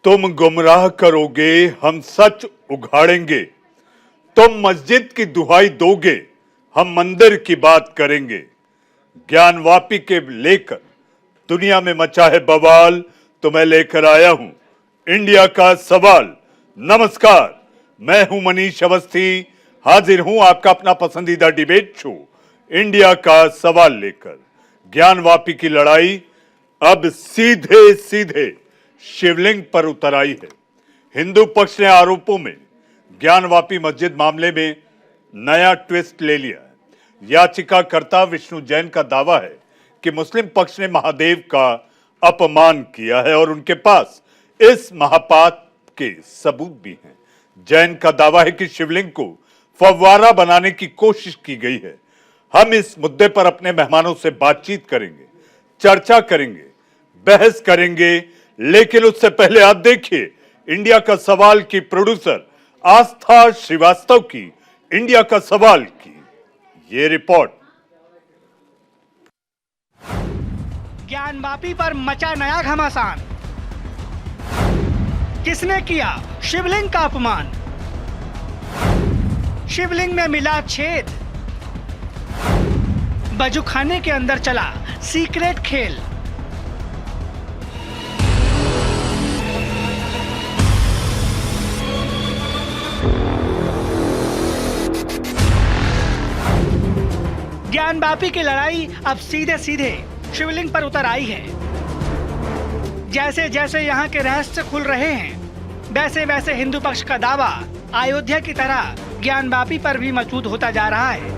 तुम गुमराह करोगे, हम सच उघाड़ेंगे। तुम मस्जिद की दुहाई दोगे, हम मंदिर की बात करेंगे। ज्ञानवापी के लेकर दुनिया में मचा है बवाल, तो मैं लेकर आया हूं इंडिया का सवाल। नमस्कार, मैं हूं मनीष अवस्थी, हाजिर हूं आपका अपना पसंदीदा डिबेट शो इंडिया का सवाल लेकर। ज्ञानवापी की लड़ाई अब सीधे सीधे शिवलिंग पर उतर आई है। हिंदू पक्ष ने आरोपों में ज्ञानवापी मस्जिद मामले में नया ट्विस्ट ले लिया है। याचिकाकर्ता विष्णु जैन का दावा है कि मुस्लिम पक्ष ने महादेव का अपमान किया है और उनके पास इस महापाप के सबूत भी हैं। जैन का दावा है कि शिवलिंग को फव्वारा बनाने की कोशिश की गई है। हम इस मुद्दे पर अपने मेहमानों से बातचीत करेंगे, चर्चा करेंगे, बहस करेंगे, लेकिन उससे पहले आप देखिए इंडिया का सवाल की प्रोड्यूसर आस्था श्रीवास्तव की इंडिया का सवाल की ये रिपोर्ट। ज्ञानवापी पर मचा नया घमासान। किसने किया शिवलिंग का अपमान? शिवलिंग में मिला छेद। बजूखाने के अंदर चला सीक्रेट खेल। ज्ञानवापी की लड़ाई अब सीधे सीधे शिवलिंग पर उतर आई है। जैसे जैसे यहाँ के रहस्य खुल रहे हैं, वैसे वैसे हिंदू पक्ष का दावा अयोध्या की तरह ज्ञानवापी पर भी मजबूत होता जा रहा है।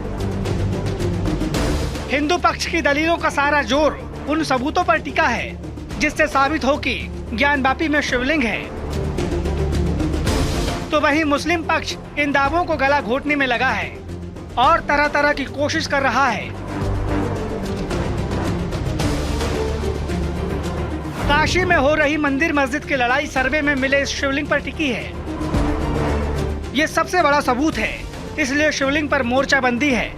हिंदू पक्ष की दलीलों का सारा जोर उन सबूतों पर टिका है जिससे साबित हो कि ज्ञानवापी में शिवलिंग है। तो वहीं मुस्लिम पक्ष इन दावों को गला घोटने में लगा है और तरह तरह की कोशिश कर रहा है। काशी में हो रही मंदिर मस्जिद की लड़ाई सर्वे में मिले इस शिवलिंग पर टिकी है। ये सबसे बड़ा सबूत है, इसलिए शिवलिंग पर मोर्चाबंदी है।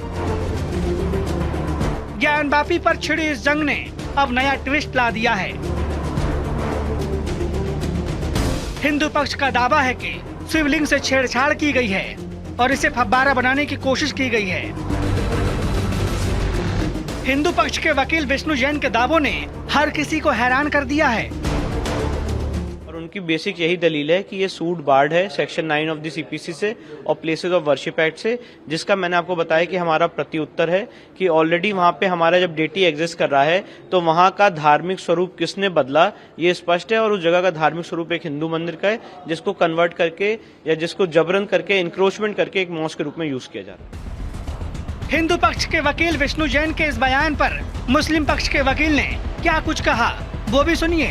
ज्ञानवापी पर छिड़ी इस जंग ने अब नया ट्विस्ट ला दिया है। हिंदू पक्ष का दावा है कि शिवलिंग से छेड़छाड़ की गई है और इसे फव्वारा बनाने की कोशिश की गई है। हिंदू पक्ष के वकील विष्णु जैन के दावों ने हर किसी को हैरान कर दिया है। और उनकी बेसिक यही दलील है कि ये सूट बार्ड है सेक्शन 9 ऑफ द सीपीसी से और प्लेसेस ऑफ वर्शिप एक्ट से, जिसका मैंने आपको बताया कि हमारा प्रत्युत्तर है कि ऑलरेडी वहां पे हमारा जब डेटी एग्जिस्ट कर रहा है तो वहां का धार्मिक स्वरूप किसने बदला ये स्पष्ट है। और उस जगह का धार्मिक स्वरूप एक हिंदू मंदिर का है जिसको कन्वर्ट करके या जिसको जबरन करके इंक्रोचमेंट करके एक मॉस्क के रूप में यूज किया जा रहा है। हिंदू पक्ष के वकील विष्णु जैन के इस बयान पर मुस्लिम पक्ष के वकील ने क्या कुछ कहा, वो भी सुनिए।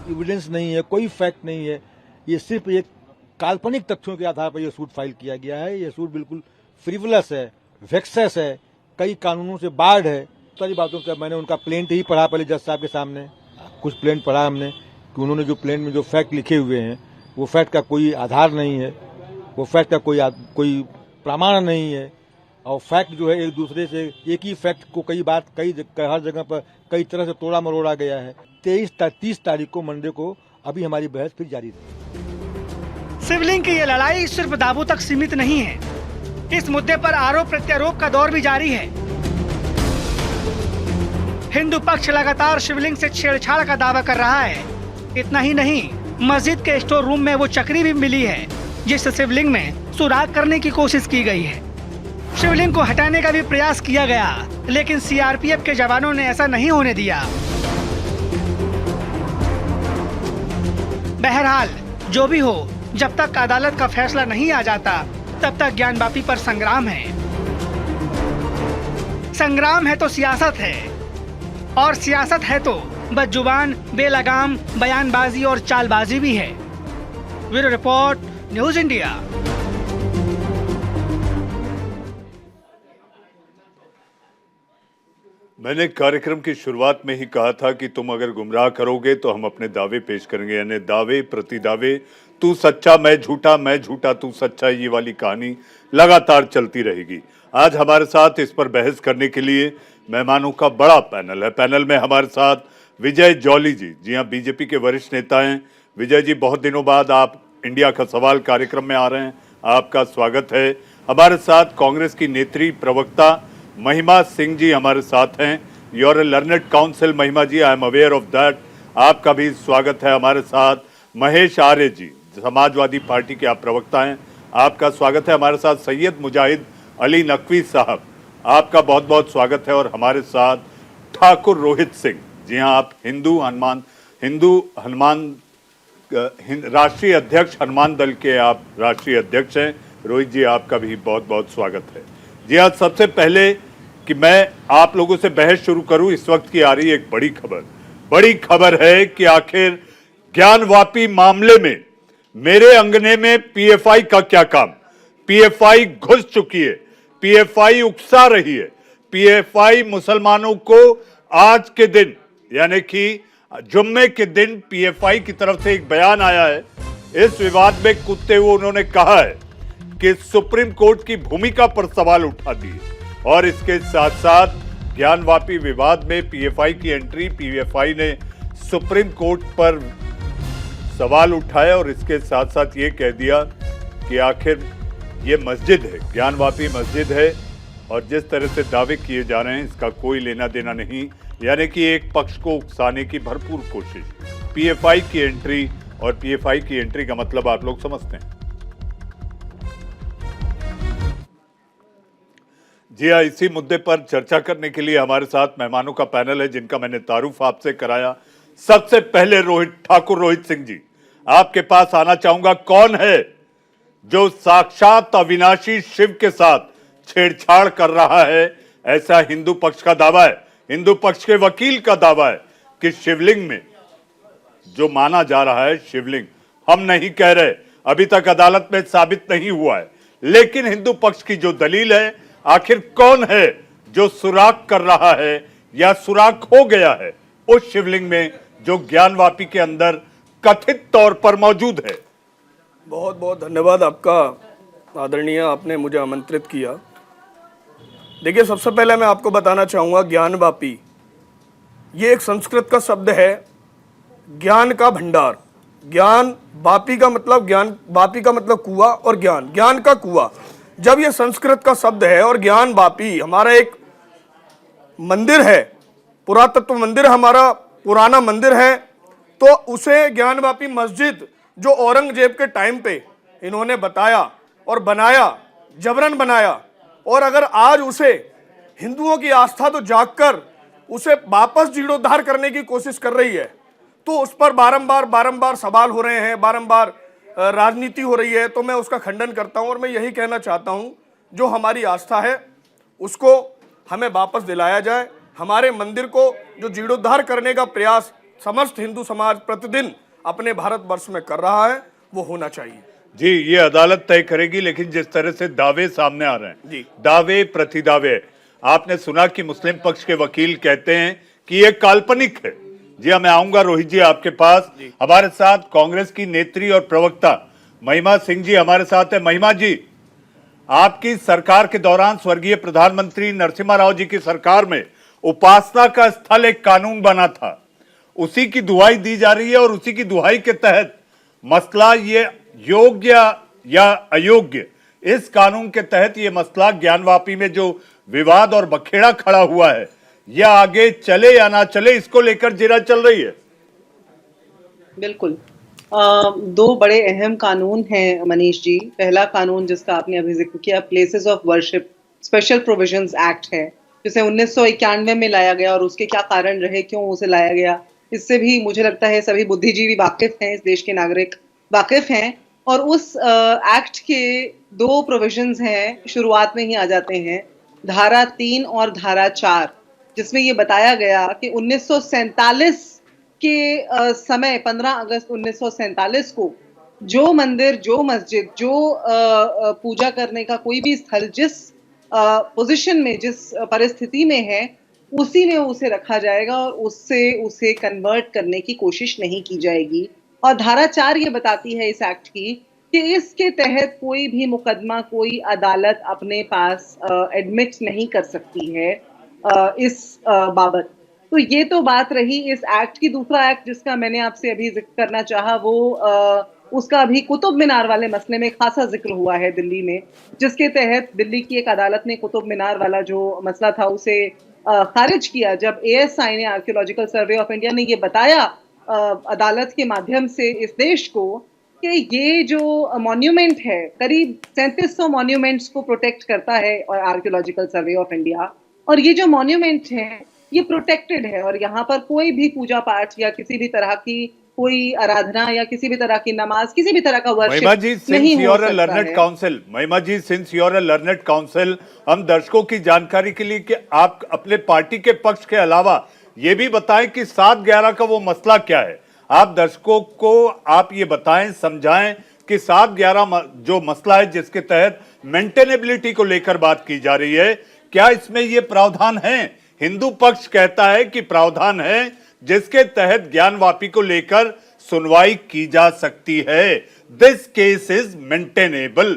एविडेंस नहीं है, कोई फैक्ट नहीं है, ये सिर्फ एक काल्पनिक तथ्यों के आधार पर यह सूट फाइल किया गया है। यह सूट बिल्कुल फ्रिवलस है, वेक्सस है, कई कानूनों से बाढ़ है। सारी बातों का मैंने उनका प्लेंट ही पढ़ा पहले जज साहब के सामने। कुछ प्लेंट पढ़ा हमने कि उन्होंने जो प्लेंट में जो फैक्ट लिखे हुए हैं वो फैक्ट का कोई आधार नहीं है, वो फैक्ट का कोई प्रमाण नहीं है। और फैक्ट जो है एक दूसरे से, एक ही फैक्ट को कई बार हर जगह पर कई तरह से तोड़ा मरोड़ा गया है। 30 तारीख को मंडे को अभी हमारी बहस फिर जारी रहेगी। शिवलिंग की ये लड़ाई सिर्फ दावों तक सीमित नहीं है, इस मुद्दे पर आरोप प्रत्यारोप का दौर भी जारी है। हिंदू पक्ष लगातार शिवलिंग से छेड़छाड़ का दावा कर रहा है। इतना ही नहीं, मस्जिद के स्टोर रूम में वो चक्री भी मिली है जिससे शिवलिंग में सुराग करने की कोशिश की गई है। शिवलिंग को हटाने का भी प्रयास किया गया, लेकिन सीआरपीएफ के जवानों ने ऐसा नहीं होने दिया। बहरहाल जो भी हो, जब तक अदालत का फैसला नहीं आ जाता तब तक ज्ञानवापी पर संग्राम है। संग्राम है तो सियासत है, और सियासत है तो बदजुबान, बेलगाम बयानबाजी और चालबाजी भी है। Bureau report, news India. मैंने कार्यक्रम की शुरुआत में ही कहा था कि तुम अगर गुमराह करोगे तो हम अपने दावे पेश करेंगे, यानी दावे प्रति दावे। तू सच्चा मैं झूठा तू सच्चा, ये वाली कहानी लगातार चलती रहेगी। आज हमारे साथ इस पर बहस करने के लिए मेहमानों का बड़ा पैनल है। पैनल में हमारे साथ विजय जॉली जी। जी हाँ, बीजेपी के वरिष्ठ नेता हैं। विजय जी, बहुत दिनों बाद आप इंडिया का सवाल कार्यक्रम में आ रहे हैं, आपका स्वागत है। हमारे साथ कांग्रेस की नेत्री प्रवक्ता महिमा सिंह जी हमारे साथ हैं। You are a learned counsel Mahima ji, I am aware of that. आपका भी स्वागत है। हमारे साथ महेश आर्य जी, समाजवादी पार्टी के आप प्रवक्ता हैं, आपका स्वागत है। हमारे साथ सैयद मुजाहिद अली नकवी साहब, आपका बहुत बहुत स्वागत है। और हमारे साथ ठाकुर रोहित सिंह, जी हाँ, आप हिंदू हनुमान राष्ट्रीय अध्यक्ष, हनुमान दल के आप राष्ट्रीय अध्यक्ष हैं। रोहित जी, आपका भी बहुत बहुत स्वागत है। जी हाँ, सबसे पहले कि मैं आप लोगों से बहस शुरू करूं, इस वक्त की आ रही एक बड़ी खबर है कि आखिर ज्ञानवापी मामले में मेरे अंगने में पीएफआई का क्या काम। पीएफआई घुस चुकी है, पीएफआई उकसा रही है। पीएफआई मुसलमानों को आज के दिन यानी कि जुम्मे के दिन पीएफआई की तरफ से एक बयान आया है। इस विवाद में कूदते हुए उन्होंने कहा है कि सुप्रीम कोर्ट की भूमिका पर सवाल उठा दिए और इसके साथ साथ ज्ञानवापी विवाद में पीएफआई की एंट्री, पीएफआई ने सुप्रीम कोर्ट पर सवाल उठाया और इसके साथ साथ ये कह दिया कि आखिर ये मस्जिद है, ज्ञानवापी मस्जिद है और जिस तरह से दावे किए जा रहे हैं इसका कोई लेना देना नहीं। यानी कि एक पक्ष को उकसाने की भरपूर कोशिश। पीएफआई की एंट्री, और पीएफआई की एंट्री का मतलब आप लोग समझते हैं। जी हाँ, इसी मुद्दे पर चर्चा करने के लिए हमारे साथ मेहमानों का पैनल है जिनका मैंने तारुफ आपसे कराया। सबसे पहले ठाकुर रोहित सिंह जी, आपके पास आना चाहूंगा। कौन है जो साक्षात अविनाशी शिव के साथ छेड़छाड़ कर रहा है? ऐसा हिंदू पक्ष का दावा है, हिंदू पक्ष के वकील का दावा है कि शिवलिंग में जो माना जा रहा है शिवलिंग, हम नहीं कह रहे, अभी तक अदालत में साबित नहीं हुआ है, लेकिन हिंदू पक्ष की जो दलील है, आखिर कौन है जो सुराग कर रहा है या सुराग हो गया है उस शिवलिंग में जो ज्ञानवापी के अंदर कथित तौर पर मौजूद है? बहुत बहुत धन्यवाद आपका आदरणीय, आपने मुझे आमंत्रित किया। देखिए, सबसे पहले मैं आपको बताना चाहूँगा, ज्ञानवापी ये एक संस्कृत का शब्द है, ज्ञान का भंडार। ज्ञान वापी का मतलब, ज्ञान वापी का मतलब कुआं और ज्ञान का कुआं। जब ये संस्कृत का शब्द है और ज्ञान वापी हमारा एक मंदिर है, पुरातत्व मंदिर हमारा पुराना मंदिर है, तो उसे ज्ञानवापी मस्जिद जो औरंगजेब के टाइम पे इन्होंने बताया और बनाया, जबरन बनाया, और अगर आज उसे हिंदुओं की आस्था तो जागकर उसे वापस जीर्णोद्धार करने की कोशिश कर रही है, तो उस पर बारंबार सवाल हो रहे हैं, बारंबार राजनीति हो रही है, तो मैं उसका खंडन करता हूं और मैं यही कहना चाहता हूं, जो हमारी आस्था है उसको हमें वापस दिलाया जाए। हमारे मंदिर को जो जीर्णोद्धार करने का प्रयास समस्त हिंदू समाज प्रतिदिन अपने भारतवर्ष में कर रहा है, वो होना चाहिए। जी, ये अदालत तय करेगी, लेकिन जिस तरह से दावे सामने आ रहे हैं, दावे प्रतिदावे, आपने सुना कि मुस्लिम पक्ष के वकील कहते हैं कि ये काल्पनिक है। जी हाँ, मैं आऊंगा रोहित जी आपके पास। हमारे साथ कांग्रेस की नेत्री और प्रवक्ता महिमा सिंह जी हमारे साथ है। महिमा जी, आपकी सरकार के दौरान स्वर्गीय प्रधानमंत्री नरसिम्हा राव जी की सरकार में उपासना का स्थल एक कानून बना था, उसी की दुहाई दी जा रही है और उसी की दुहाई के तहत मसला ये योग्य या अयोग्य, इस कानून के तहत ये मसला ज्ञानवापी में जो विवाद और बखेड़ा खड़ा हुआ है, यह आगे चले या ना चले, इसको लेकर जिरा चल रही है। बिल्कुल, दो बड़े अहम कानून हैं मनीष जी। पहला कानून जिसका आपने अभी जिक्र किया, places of worship special provisions act है, जिसे 1991 में लाया गया, और उसके क्या कारण रहे, क्यों उसे लाया गया, इससे भी मुझे लगता है सभी बुद्धिजीवी वाकिफ हैं, इस देश के नागरिक वाकिफ हैं। और उस एक्ट के दो प्रोविजंस हैं, शुरुआत में ही आ जाते हैं, धारा 3 और धारा 4, जिसमें ये बताया गया कि 1947 के समय 15 अगस्त 1947 को जो मंदिर, जो मस्जिद, जो पूजा करने का कोई भी स्थल जिस पोजीशन में, जिस परिस्थिति में है, उसी में उसे रखा जाएगा और उससे उसे कन्वर्ट करने की कोशिश नहीं की जाएगी। और धारा 4 ये बताती है इस एक्ट की कि इसके तहत कोई भी मुकदमा, कोई अदालत अपने पास एडमिट नहीं कर सकती है इस बाबत। तो ये तो बात रही इस एक्ट की। दूसरा एक्ट जिसका मैंने आपसे अभी जिक्र करना चाहा वो उसका अभी कुतुब मीनार वाले मसले में खासा जिक्र हुआ है दिल्ली में, जिसके तहत दिल्ली की एक अदालत ने कुतुब मीनार वाला जो मसला था उसे खारिज किया, जब एएसआई ने, आर्कियोलॉजिकल सर्वे ऑफ इंडिया ने ये बताया अदालत के माध्यम से इस देश को कि ये जो मॉन्यूमेंट है करीब 3700 मॉन्यूमेंट्स को प्रोटेक्ट करता है और आर्कियोलॉजिकल सर्वे ऑफ इंडिया, और ये जो मॉन्यूमेंट है ये प्रोटेक्टेड है और यहाँ पर कोई भी पूजा पाठ या किसी भी तरह की कोई आराधना या किसी भी तरह की नमाज, किसी भी तरह का महिमा जी, वर्शिप नहीं सिंस हो यूर अ सकता लर्नेड है। Counsel, Mahima ji, since you're a learned counsel, हम दर्शकों की जानकारी के लिए कि आप अपने पार्टी के पक्ष के अलावा ये भी बताएं कि 7/11 का वो मसला क्या है। आप दर्शकों को आप ये बताएं, समझाएं कि 7/11 जो मसला है जिसके तहत मेंटेनेबिलिटी को लेकर बात की जा रही है, क्या इसमें ये प्रावधान है? हिंदू पक्ष कहता है कि प्रावधान है जिसके तहत ज्ञानवापी को लेकर सुनवाई की जा सकती है। This case is maintainable.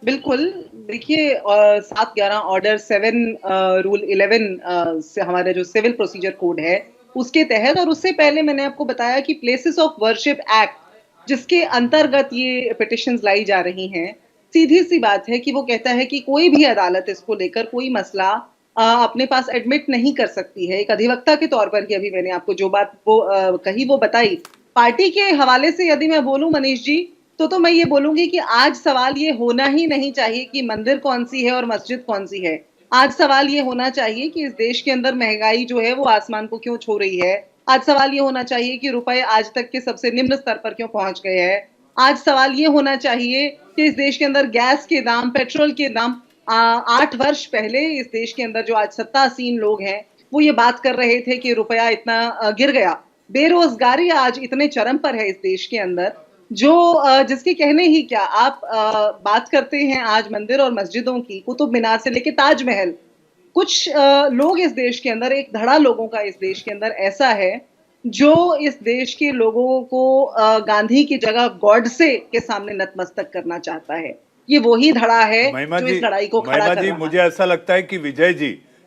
बिल्कुल, देखिए 7/11 ऑर्डर 7 रूल 11 से हमारे जो सिविल प्रोसीजर कोड है उसके तहत, और उससे पहले मैंने आपको बताया कि प्लेसेस ऑफ वर्शिप एक्ट जिसके अंतर्गत ये पिटिशंस लाई जा रही हैं, सीधी सी बात है कि वो कहता है कि कोई भी अदालत इसको लेकर कोई मसला अपने पास एडमिट नहीं कर सकती है। एक अधिवक्ता के तौर पर ही अभी मैंने आपको जो बात वो कही वो बताई। पार्टी के हवाले से यदि मैं बोलूं मनीष जी, तो मैं ये बोलूंगी कि आज सवाल ये होना ही नहीं चाहिए कि मंदिर कौन सी है और मस्जिद कौन सी है। आज सवाल ये होना चाहिए कि इस देश के अंदर महंगाई जो है वो आसमान को क्यों छू रही है। आज सवाल ये होना चाहिए कि रुपए आज तक के सबसे निम्न स्तर पर क्यों पहुंच गए हैं। आज सवाल ये होना चाहिए कि इस देश के अंदर गैस के दाम, पेट्रोल के दाम 8 वर्ष पहले इस देश के अंदर जो आज सत्तासीन लोग हैं वो ये बात कर रहे थे कि रुपया इतना गिर गया। बेरोजगारी आज इतने चरम पर है इस देश के अंदर जो जिसके कहने ही क्या। आप बात करते हैं आज मंदिर और मस्जिदों की, कुतुब मीनार से लेके ताजमहल। कुछ लोग इस देश के अंदर, एक धड़ा लोगों का इस देश के अंदर ऐसा है जो इस देश के लोगों को गांधी की जगह गॉडसे के सामने नतमस्तक करना चाहता है। ये वही धड़ा है जो इस लड़ाई को खड़ा कर रहा है। मुझे ऐसा लगता है कि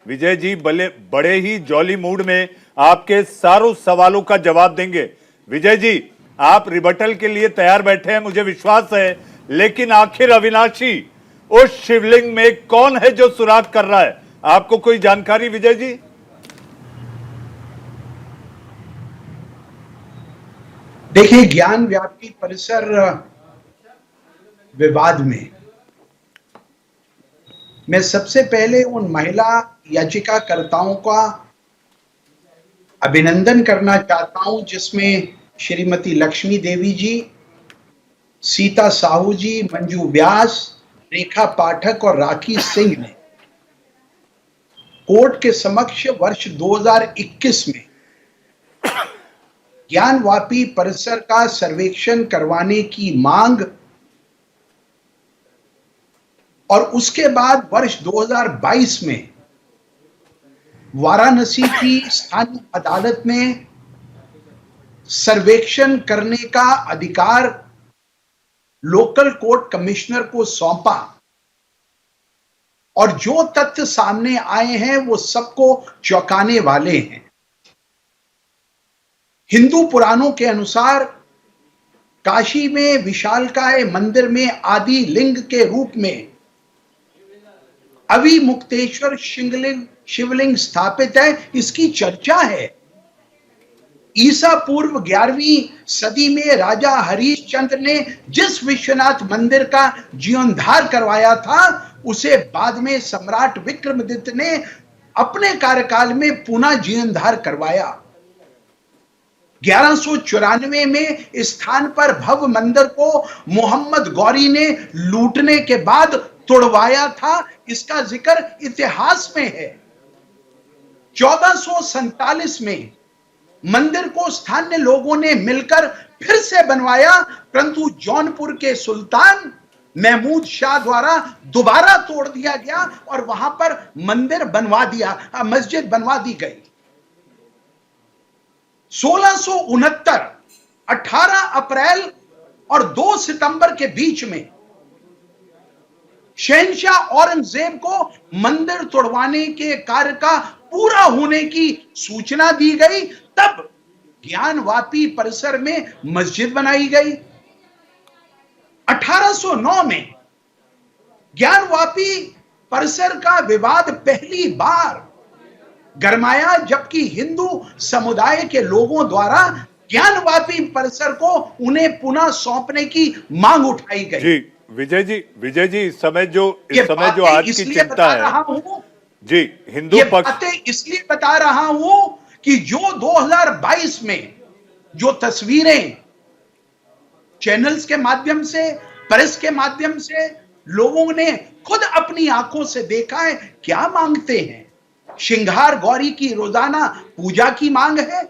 विजय जी बड़े ही जॉली मूड में आपके सारों सवालों का जवाब देंगे। विजय जी, आप रिबटल के लिए तैयार बैठे हैं, मुझे विश्वास है, लेकिन आखिर अविनाशी उस शिवलिंग में कौन है जो सुराग कर रहा है? आपको कोई जानकारी विजय जी? देखिए, ज्ञान व्यापी परिसर विवाद में मैं सबसे पहले उन महिला याचिकाकर्ताओं का अभिनंदन करना चाहता हूं जिसमें श्रीमती लक्ष्मी देवी जी, सीता साहू जी, मंजू व्यास, रेखा पाठक और राखी सिंह ने कोर्ट के समक्ष वर्ष 2021 में ज्ञानवापी परिसर का सर्वेक्षण करवाने की मांग और उसके बाद वर्ष 2022 में वाराणसी की स्थानीय अदालत में सर्वेक्षण करने का अधिकार लोकल कोर्ट कमिश्नर को सौंपा, और जो तथ्य सामने आए हैं वो सबको चौंकाने वाले हैं। हिंदू पुराणों के अनुसार काशी में विशालकाय मंदिर में आदि लिंग के रूप में अविमुक्तेश्वर शिवलिंग स्थापित है, इसकी चर्चा है। ईसा पूर्व 11वीं सदी में राजा हरिश्चंद्र ने जिस विश्वनाथ मंदिर का जीर्णोद्धार करवाया था उसे बाद में सम्राट विक्रमादित्य ने अपने कार्यकाल में पुनः जीर्णोद्धार करवाया। 1194 में इस स्थान पर भव्य मंदिर को मोहम्मद गौरी ने लूटने के बाद तोड़वाया था, इसका जिक्र इतिहास में है। 1447 में मंदिर को स्थानीय लोगों ने मिलकर फिर से बनवाया, परंतु जौनपुर के सुल्तान महमूद शाह द्वारा दोबारा तोड़ दिया गया और वहां पर मंदिर बनवा दिया, मस्जिद बनवा दी गई। 1669 18 अप्रैल और 2 सितंबर के बीच में शहंशाह औरंगजेब को मंदिर तोड़वाने के कार्य का पूरा होने की सूचना दी गई, तब ज्ञानवापी परिसर में मस्जिद बनाई गई। 1809 में ज्ञानवापी परिसर का विवाद पहली बार गरमाया, जबकि हिंदू समुदाय के लोगों द्वारा ज्ञानवापी परिसर को उन्हें पुनः सौंपने की मांग उठाई गई। जी विजय जी, इस समय जो बातें आज की इसलिए चिंता बता है रहा हूं, जी, हिंदू ये पक्ष बातें इसलिए बता रहा हूं कि जो 2022 में जो तस्वीरें चैनल्स के माध्यम से, प्रेस के माध्यम से लोगों ने खुद अपनी आंखों से देखा है, क्या मांगते हैं? श्रृंगार गौरी की रोजाना पूजा की मांग है,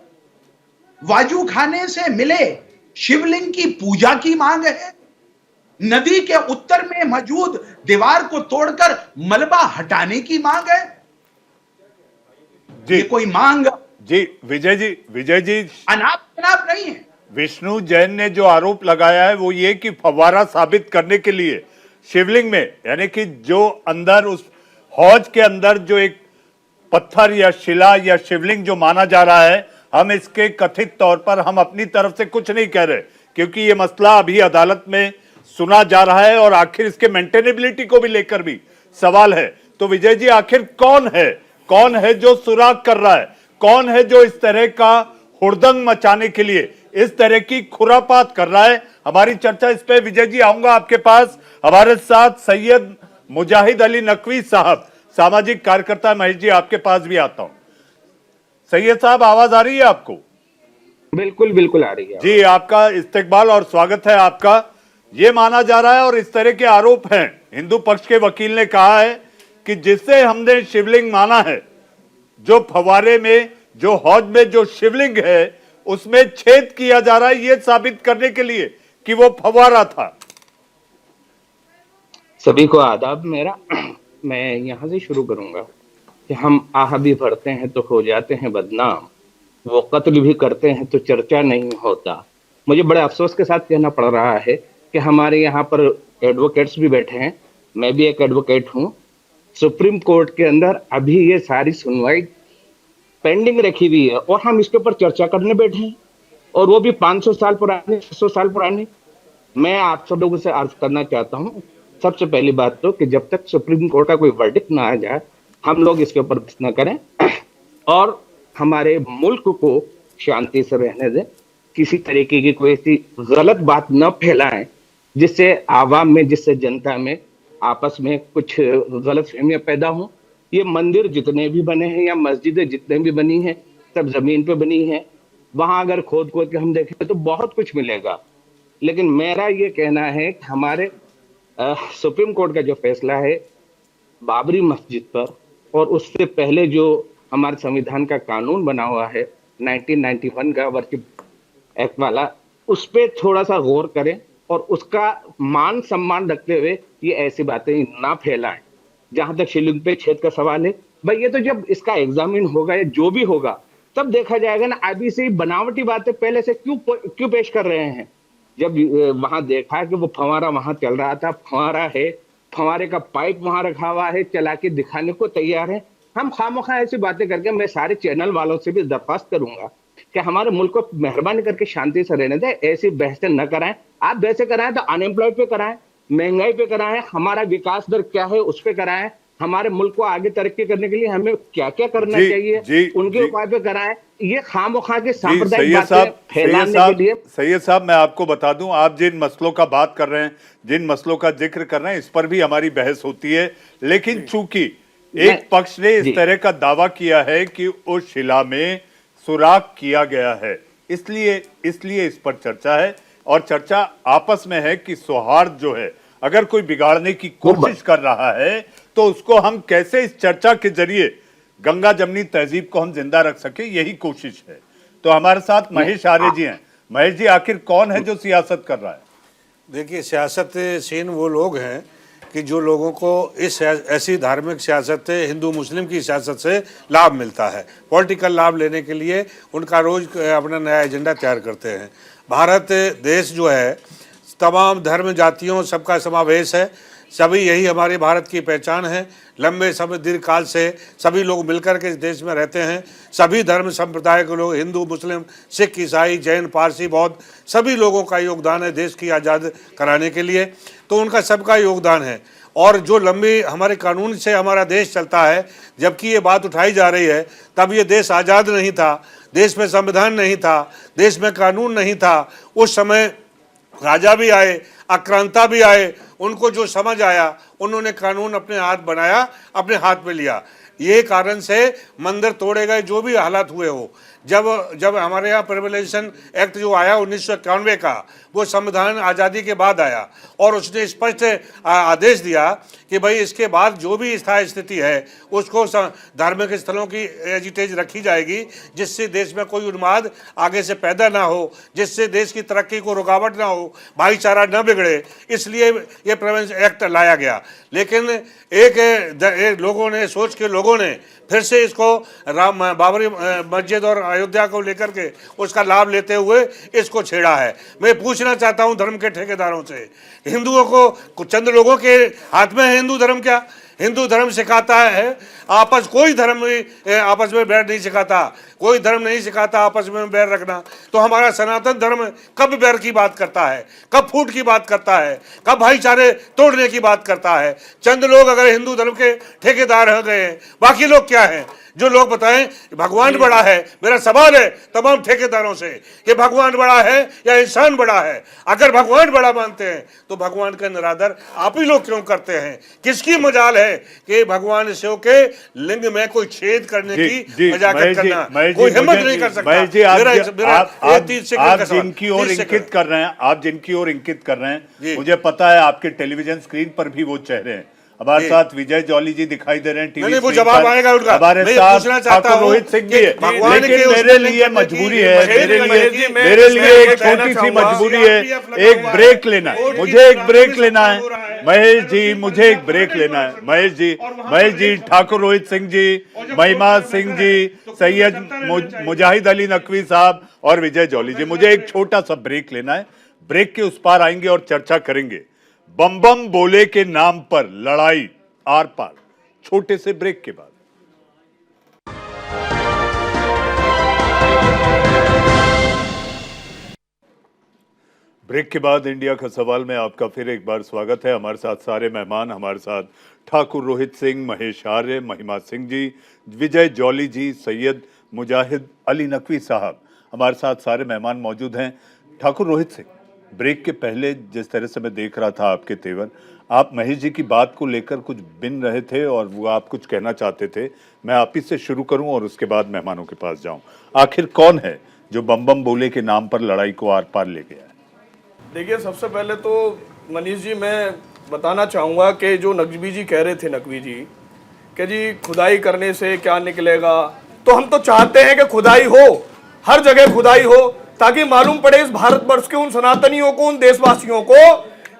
वाजू खाने से मिले शिवलिंग की पूजा की मांग है, नदी के उत्तर में मौजूद दीवार को तोड़कर मलबा हटाने की मांग है। जी ये कोई मांग जी विजय जी अनाप शनाप नहीं है। विष्णु जैन ने जो आरोप लगाया है वो ये कि फव्वारा साबित करने के लिए शिवलिंग में, यानी कि जो अंदर उस हौज के अंदर जो एक पत्थर या शिला या शिवलिंग जो माना जा रहा है, हम इसके कथित तौर पर हम अपनी तरफ से कुछ नहीं कह रहे, क्योंकि ये मसला अभी अदालत में सुना जा रहा है और आखिर इसके मेंटेनेबिलिटी को भी लेकर भी सवाल है। तो विजय जी, आखिर कौन है जो सुराग कर रहा है, कौन है जो इस तरह का हुड़दंग मचाने के लिए इस तरह की खुरापात कर रहा है? हमारी चर्चा इस पे विजय जी आऊंगा आपके पास। हमारे साथ सैयद मुजाहिद अली नकवी साहब, सामाजिक कार्यकर्ता। महेश जी, आपके पास भी आता हूं। सैयद साहब, आवाज आ रही है आपको? बिल्कुल आ रही है जी, आपका इस्तकबाल और स्वागत है आपका। ये माना जा रहा है और इस तरह के आरोप हैं, हिंदू पक्ष के वकील ने कहा है कि जिससे हमने शिवलिंग माना है, जो फव्वारे में, जो हौज में जो शिवलिंग है उसमें छेद किया जा रहा है, ये साबित करने के लिए कि वो फव्वारा था। सभी को आदाब मेरा। मैं यहाँ से शुरू करूंगा कि हम आह भी भरते हैं तो हो जाते हैं बदनाम, वो कत्ल भी करते हैं तो चर्चा नहीं होता। मुझे बड़े अफसोस के साथ कहना पड़ रहा है कि हमारे यहाँ पर एडवोकेट्स भी बैठे हैं, मैं भी एक एडवोकेट हूँ। सुप्रीम कोर्ट के अंदर अभी ये सारी सुनवाई पेंडिंग रखी हुई है और हम इसके ऊपर चर्चा करने बैठे हैं, और वो भी 500 साल पुरानी, 600 साल पुरानी। मैं आप सब लोगों से अर्ज करना चाहता हूँ, सबसे पहली बात तो कि जब तक सुप्रीम कोर्ट का कोई वर्डिक्ट ना आ जाए, हम लोग इसके ऊपर बहस न करें और हमारे मुल्क को शांति से रहने दें। किसी तरीके की कोई ऐसी गलत बात न फैलाएं जिससे आवाम में, जिससे जनता में आपस में कुछ गलतफहमियां पैदा हों। ये मंदिर जितने भी बने हैं या मस्जिदें जितने भी बनी हैं, सब जमीन पे बनी हैं। वहां अगर खोद के हम देखें तो बहुत कुछ मिलेगा। लेकिन मेरा ये कहना है कि हमारे सुप्रीम कोर्ट का जो फैसला है बाबरी मस्जिद पर, और उससे पहले जो हमारे संविधान का कानून बना हुआ है 1991 का वर्शिप एक्ट वाला, उस पर थोड़ा सा गौर करें और उसका मान सम्मान रखते हुए ये ऐसी बातें ना फैलाएं। जहां तक शिवलिंग पे छेद का सवाल है, भाई ये तो जब इसका एग्जामिन होगा या जो भी होगा तब देखा जाएगा ना। अभी से बनावटी बातें पहले से क्यों पेश कर रहे हैं? जब वहां देखा कि वो फंवारा वहां चल रहा था, फंवारा है, फंवारे का पाइप वहां रखा हुआ है, चला के दिखाने को तैयार है। हम खामोखा ऐसी बातें करके, मैं सारे चैनल वालों से भी दरख्वास्त करूंगा कि हमारे मुल्क को मेहरबानी करके शांति से रहने दें, ऐसी बहसें न कराएं। आप बहसें कराएं तो अनएम्प्लॉयड पे कराएं, महंगाई पे कराएं, हमारा विकास दर क्या है उस पे कराएं, हमारे मुल्क को आगे तरक्की करने के लिए हमें क्या क्या करना चाहिए उनके उपाय पे कराएं। ये खामोखा के सांप्रदायिक बातें फैलाने के लिए। सैयद साहब, मैं आपको बता दूं, आप जिन मसलों का बात कर रहे हैं, जिन मसलों का जिक्र कर रहे हैं, इस पर भी हमारी बहस होती है। लेकिन चूंकि एक पक्ष ने इस तरह का दावा किया है कि उस शिला में सुराग किया गया है, इसलिए इस पर चर्चा है। और चर्चा आपस में है कि सौहार्द जो है, अगर कोई बिगाड़ने की कोशिश कर रहा है तो उसको हम कैसे इस चर्चा के जरिए गंगा जमनी तहजीब को हम जिंदा रख सके, यही कोशिश है। तो हमारे साथ महेश आर्य जी हैं। महेश जी, आखिर कौन है जो सियासत कर रहा है? देखिए, सियासत सीन वो लोग हैं कि जो लोगों को इस ऐसी धार्मिक सियासत से, हिंदू मुस्लिम की सियासत से लाभ मिलता है, पॉलिटिकल लाभ लेने के लिए उनका रोज अपना नया एजेंडा तैयार करते हैं। भारत देश जो है तमाम धर्म जातियों सबका समावेश है। सभी यही हमारे भारत की पहचान है। लंबे समय दीर्घ काल से सभी लोग मिलकर के इस देश में रहते हैं। सभी धर्म संप्रदाय के लोग, हिंदू, मुस्लिम, सिख, ईसाई, जैन, पारसी, बौद्ध, सभी लोगों का योगदान है देश की आज़ाद कराने के लिए। तो उनका सबका योगदान है। और जो लंबी हमारे कानून से हमारा देश चलता है, जबकि ये बात उठाई जा रही है, तब ये देश आज़ाद नहीं था, देश में संविधान नहीं था, देश में कानून नहीं था। उस समय राजा भी आए, आक्रांता भी आए, उनको जो समझ आया उन्होंने कानून अपने हाथ बनाया, अपने हाथ में लिया। ये कारण से मंदिर तोड़े गए, जो भी हालात हुए हो। जब हमारे यहाँ प्रिविलेशन एक्ट जो आया 1991 का, वो संविधान आज़ादी के बाद आया और उसने स्पष्ट आदेश दिया कि भाई इसके बाद जो भी स्थायी स्थिति है उसको धार्मिक स्थलों की एजिटेज रखी जाएगी, जिससे देश में कोई उन्माद आगे से पैदा ना हो, जिससे देश की तरक्की को रुकावट ना हो, भाईचारा न बिगड़े। इसलिए ये प्रिवेंशन एक्ट लाया गया। लेकिन एक लोगों ने, सोच के लोगों ने फिर से इसको बाबरी मस्जिद और अयोध्या को लेकर के उसका लाभ लेते हुए इसको छेड़ा है। मैं पूछना चाहता हूं धर्म के ठेकेदारों से, हिंदुओं को चंद लोगों के हाथ में है हिंदू धर्म क्या? हिंदू धर्म सिखाता है आपस, कोई धर्म आपस में बैर नहीं सिखाता, कोई धर्म नहीं सिखाता आपस में बैर रखना। तो हमारा सनातन धर्म कब बैर की बात करता है, कब फूट की बात करता है, कब भाईचारे तोड़ने की बात करता है? चंद लोग अगर हिंदू धर्म के ठेकेदार हो गए हैं, बाकी लोग क्या हैं? जो लोग बताएं भगवान बड़ा है। मेरा सवाल है तमाम ठेकेदारों से कि भगवान बड़ा है या इंसान बड़ा है? अगर भगवान बड़ा मानते हैं तो भगवान का निरादर आप ही लोग क्यों करते हैं? किसकी मजाल है कि भगवान शिव के लिंग में कोई छेद करने की मजाक करना? कोई हिम्मत नहीं कर सकता। आप जिनकी ओर इंगित कर रहे हैं, आप जिनकी ओर इंगित कर रहे हैं, मुझे पता है आपके टेलीविजन स्क्रीन पर भी वो चेहरे हैं। हमारे साथ विजय जॉली जी दिखाई दे रहे हैं टीवी वो जवाब आएगा उनका। हमारे साथ ठाकुर रोहित सिंह जी, लेकिन मेरे लिए मजबूरी है, मेरे लिए एक छोटी सी मजबूरी है, एक ब्रेक लेना है, मुझे एक ब्रेक लेना है। महेश जी, मुझे एक ब्रेक लेना है। महेश जी, ठाकुर रोहित सिंह जी, महिमा सिंह जी, सैयद मुजाहिद अली नकवी साहब और विजय जॉली जी, मुझे एक छोटा सा ब्रेक लेना है। ब्रेक के उस पार आएंगे और चर्चा करेंगे बम बम बोले के नाम पर लड़ाई आर पार, छोटे से ब्रेक के बाद। ब्रेक के बाद इंडिया का सवाल में आपका फिर एक बार स्वागत है। हमारे साथ सारे मेहमान, हमारे साथ ठाकुर रोहित सिंह, महेश आर्य, महिमा सिंह जी, विजय जॉली जी, सैयद मुजाहिद अली नकवी साहब, हमारे साथ सारे मेहमान मौजूद हैं। ठाकुर रोहित सिंह, ब्रेक के पहले जिस तरह से मैं देख रहा था आपके तेवर, आप महेश जी की बात को लेकर कुछ बिन रहे थे और वो आप कुछ कहना चाहते थे। मैं आप ही से शुरू करूं और उसके बाद मेहमानों के पास जाऊं। आखिर कौन है जो बम बम बोले के नाम पर लड़ाई को आर पार ले गया है? देखिए, सबसे पहले तो मनीष जी मैं बताना चाहूँगा कि जो नकवी जी कह रहे थे, नकवी जी कि जी खुदाई करने से क्या निकलेगा, तो हम तो चाहते हैं कि खुदाई हो, हर जगह खुदाई हो, ताकि मालूम पड़े इस भारतवर्ष के उन सनातनियों को, उन देशवासियों को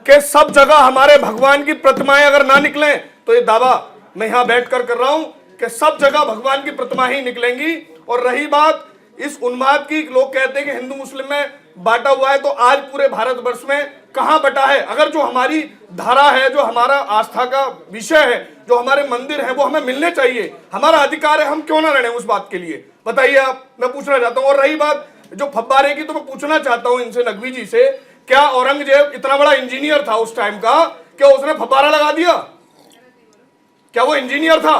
कि सब जगह हमारे भगवान की प्रतिमाएं अगर ना निकलें, तो ये दावा मैं यहां बैठकर कर रहा हूं कि सब जगह भगवान की प्रतिमा ही निकलेंगी। और रही बात इस उन्माद की, लोग कहते हैं कि हिंदू मुस्लिम में बांटा हुआ है, तो आज पूरे भारतवर्ष में कहां बटा है? अगर जो हमारी धारा है, जो हमारा आस्था का विषय है, जो हमारे मंदिर है, वो हमें मिलने चाहिए, हमारा अधिकार है, हम क्यों ना लड़े उस बात के लिए? बताइए आप, मैं पूछना चाहता हूं। और रही बात जो फब्बारे की, तो मैं पूछना चाहता हूं इनसे, नकवी जी से, क्या औरंगजेब इतना बड़ा इंजीनियर था उस टाइम का, क्या उसने फब्बारा लगा दिया? क्या वो इंजीनियर था?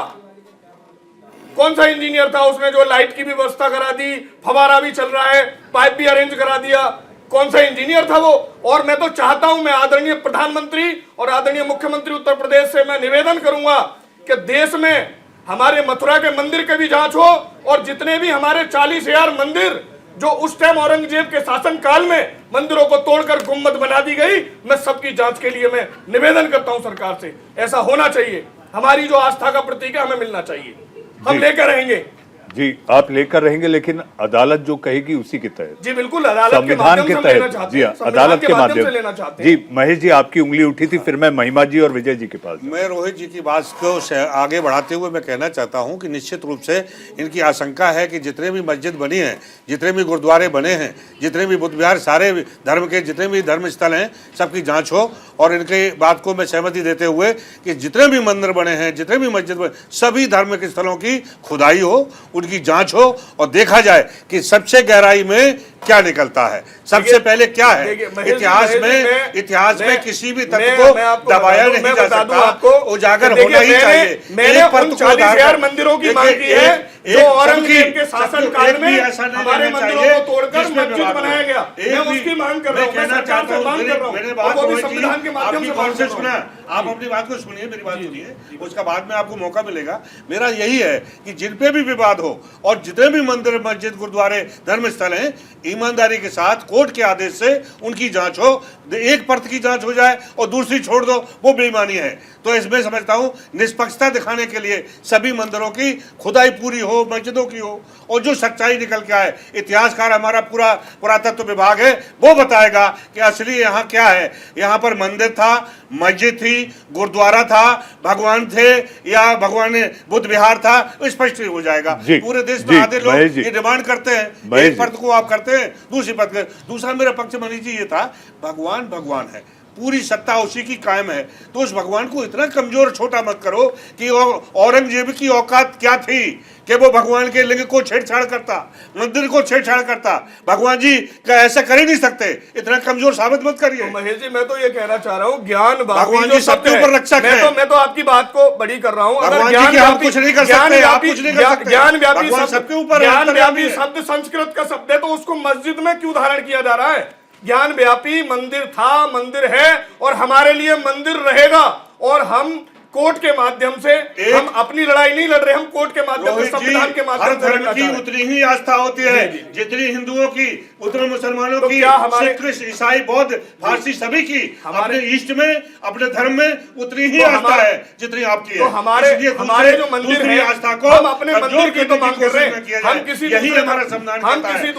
कौन सा इंजीनियर था उसने जो लाइट की भी व्यवस्था करा दी, फव्वारा भी चल रहा है, पाइप भी अरेंज करा दिया? कौन सा इंजीनियर था वो? और मैं तो चाहता हूं, मैं आदरणीय प्रधानमंत्री और आदरणीय मुख्यमंत्री उत्तर प्रदेश से मैं निवेदन करूंगा कि देश में हमारे मथुरा के मंदिर की भी जांच हो, और जितने भी हमारे 40,000 मंदिर जो उस टाइम औरंगजेब के शासन काल में मंदिरों को तोड़कर गुम्बद बना दी गई, मैं सबकी जांच के लिए मैं निवेदन करता हूं सरकार से। ऐसा होना चाहिए, हमारी जो आस्था का प्रतीक है हमें मिलना चाहिए, हम लेकर रहेंगे। जी, आप लेकर रहेंगे, लेकिन अदालत जो कहेगी उसी के तहत। जी बिल्कुल, अदालत संविधान के तहत। जी, अदालत के माध्यम से लेना चाहते हैं। जी, महेश जी आपकी उंगली उठी थी, फिर मैं महिमा जी और विजय जी के पास। मैं रोहित जी की बात को आगे बढ़ाते हुए मैं कहना चाहता हूं कि निश्चित रूप से इनकी आशंका है कि जितने भी मस्जिद बनी हैं, जितने भी गुरुद्वारे बने हैं, जितने भी बुद्ध विहार, सारे धर्म के जितने भी धर्म स्थल हैं, सबकी जांच हो और इनके बात को मैं सहमति देते हुए कि जितने भी मंदिर बने हैं, जितने भी मस्जिद बने, सभी धार्मिक स्थलों की खुदाई हो, उनकी जांच हो और देखा जाए कि सबसे गहराई में क्या निकलता है, सबसे पहले क्या है। इतिहास में किसी भी तत्व को दबाया नहीं जा सकता, उजागर होना ही चाहिए। मैंने उन 40,000 मंदिरों की मांग की है जो औरंगजेब के शासन काल में हमारे मंदिरों को तोड़कर मस्जिद बनाया गया। मैं उसकी मांग कर रहा हूँ, मैं सरकार से मांग कर रहा हूँ, वो भी संविधान के माध्यम से मांग कर रहा हूँ। आप अपनी बात को सुनिए, मेरी बात सुनिए, उसका बाद में आपको मौका मिलेगा। मेरा यही है कि जिन पे भी विवाद हो और जितने भी मंदिर, मस्जिद, गुरुद्वारे, धर्मस्थल हैं, ईमानदारी के साथ कोर्ट के आदेश से उनकी जांच हो। एक परत की जांच हो जाए और दूसरी छोड़ दो, वो बेईमानी है। तो इसमें समझता हूं निष्पक्षता दिखाने के लिए सभी मंदिरों की खुदाई पूरी हो, मस्जिदों की हो, और जो सच्चाई निकल के आए, इतिहासकार हमारा पूरा पुरातत्व विभाग है, वो बताएगा कि असली यहाँ क्या है। यहाँ पर मंदिर था, मस्जिद थी, गुरुद्वारा था, भगवान थे या भगवान बुद्ध विहार था, स्पष्ट हो जाएगा। पूरे देश में आधे लोग ये डिमांड करते हैं, एक परत को आप करते हैं, दूसरी परत। दूसरा मेरा पक्ष मनीष जी ये था, भगवान भगवान है, पूरी सत्ता उसी की कायम है, तो उस भगवान को इतना कमजोर छोटा मत करो कि औरंगजेब की औकात क्या थी कि वो भगवान के लिंग को छेड़छाड़ करता, मंदिर को छेड़छाड़ करता। भगवान जी का ऐसा कर ही नहीं सकते, इतना कमजोर साबित मत करिए। महेश जी, मैं तो ये कहना चाह रहा हूँ, ज्ञान भगवान जी सबके ऊपर रक्षक है। मैं तो आपकी बात को बड़ी कर रहा हूँ। भगवान जी की हम कुछ नहीं कर सकते, आप कुछ नहीं कर सकते। ज्ञान व्यापी सबके ऊपर, ज्ञान व्यापी शब्द संस्कृत का शब्द है, तो उसको मस्जिद में क्यों धारण किया जा रहा है? ज्ञान व्यापी मंदिर था, मंदिर है और हमारे लिए मंदिर रहेगा। और हम कोर्ट के माध्यम से हम अपनी लड़ाई नहीं लड़ रहे, हम कोर्ट के माध्यम से, संविधान के माध्यम से धर्म की उतनी ही आस्था होती है जितनी हिंदुओं की, उतने मुसलमानों की, सिख, ईसाई, बौद्ध, फारसी, सभी की अपने इष्ट में, अपने धर्म में उतनी ही आस्था है जितनी आपकी है। तो हमारे जो मंदिर है, आस्था को हम अपने मंदिर की तो मांग कर रहे हैं। हम किसी यही हमारा संविधान कहता है,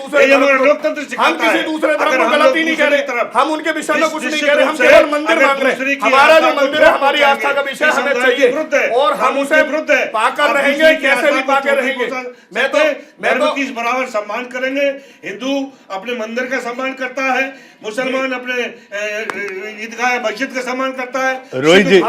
लोकतंत्र सिखाता है। हम किसी दूसरे धर्म को गलती नहीं कह रहे, हम उनके विषय में कुछ नहीं कह रहे, हम केवल मंदिर मांग रहे हैं। हमारा जो मंदिर है, हमारी आस्था का विषय हमें चाहिए और हम उसे पाकर रहेंगे, कैसे भी पाकर रहेंगे। मैं तो इस बराबर सम्मान करेंगे। हिंदू अपने मंदिर का सम्मान करता है, मुसलमान अपने ईदगाह मस्जिद का सम्मान करता है। रोहित जी,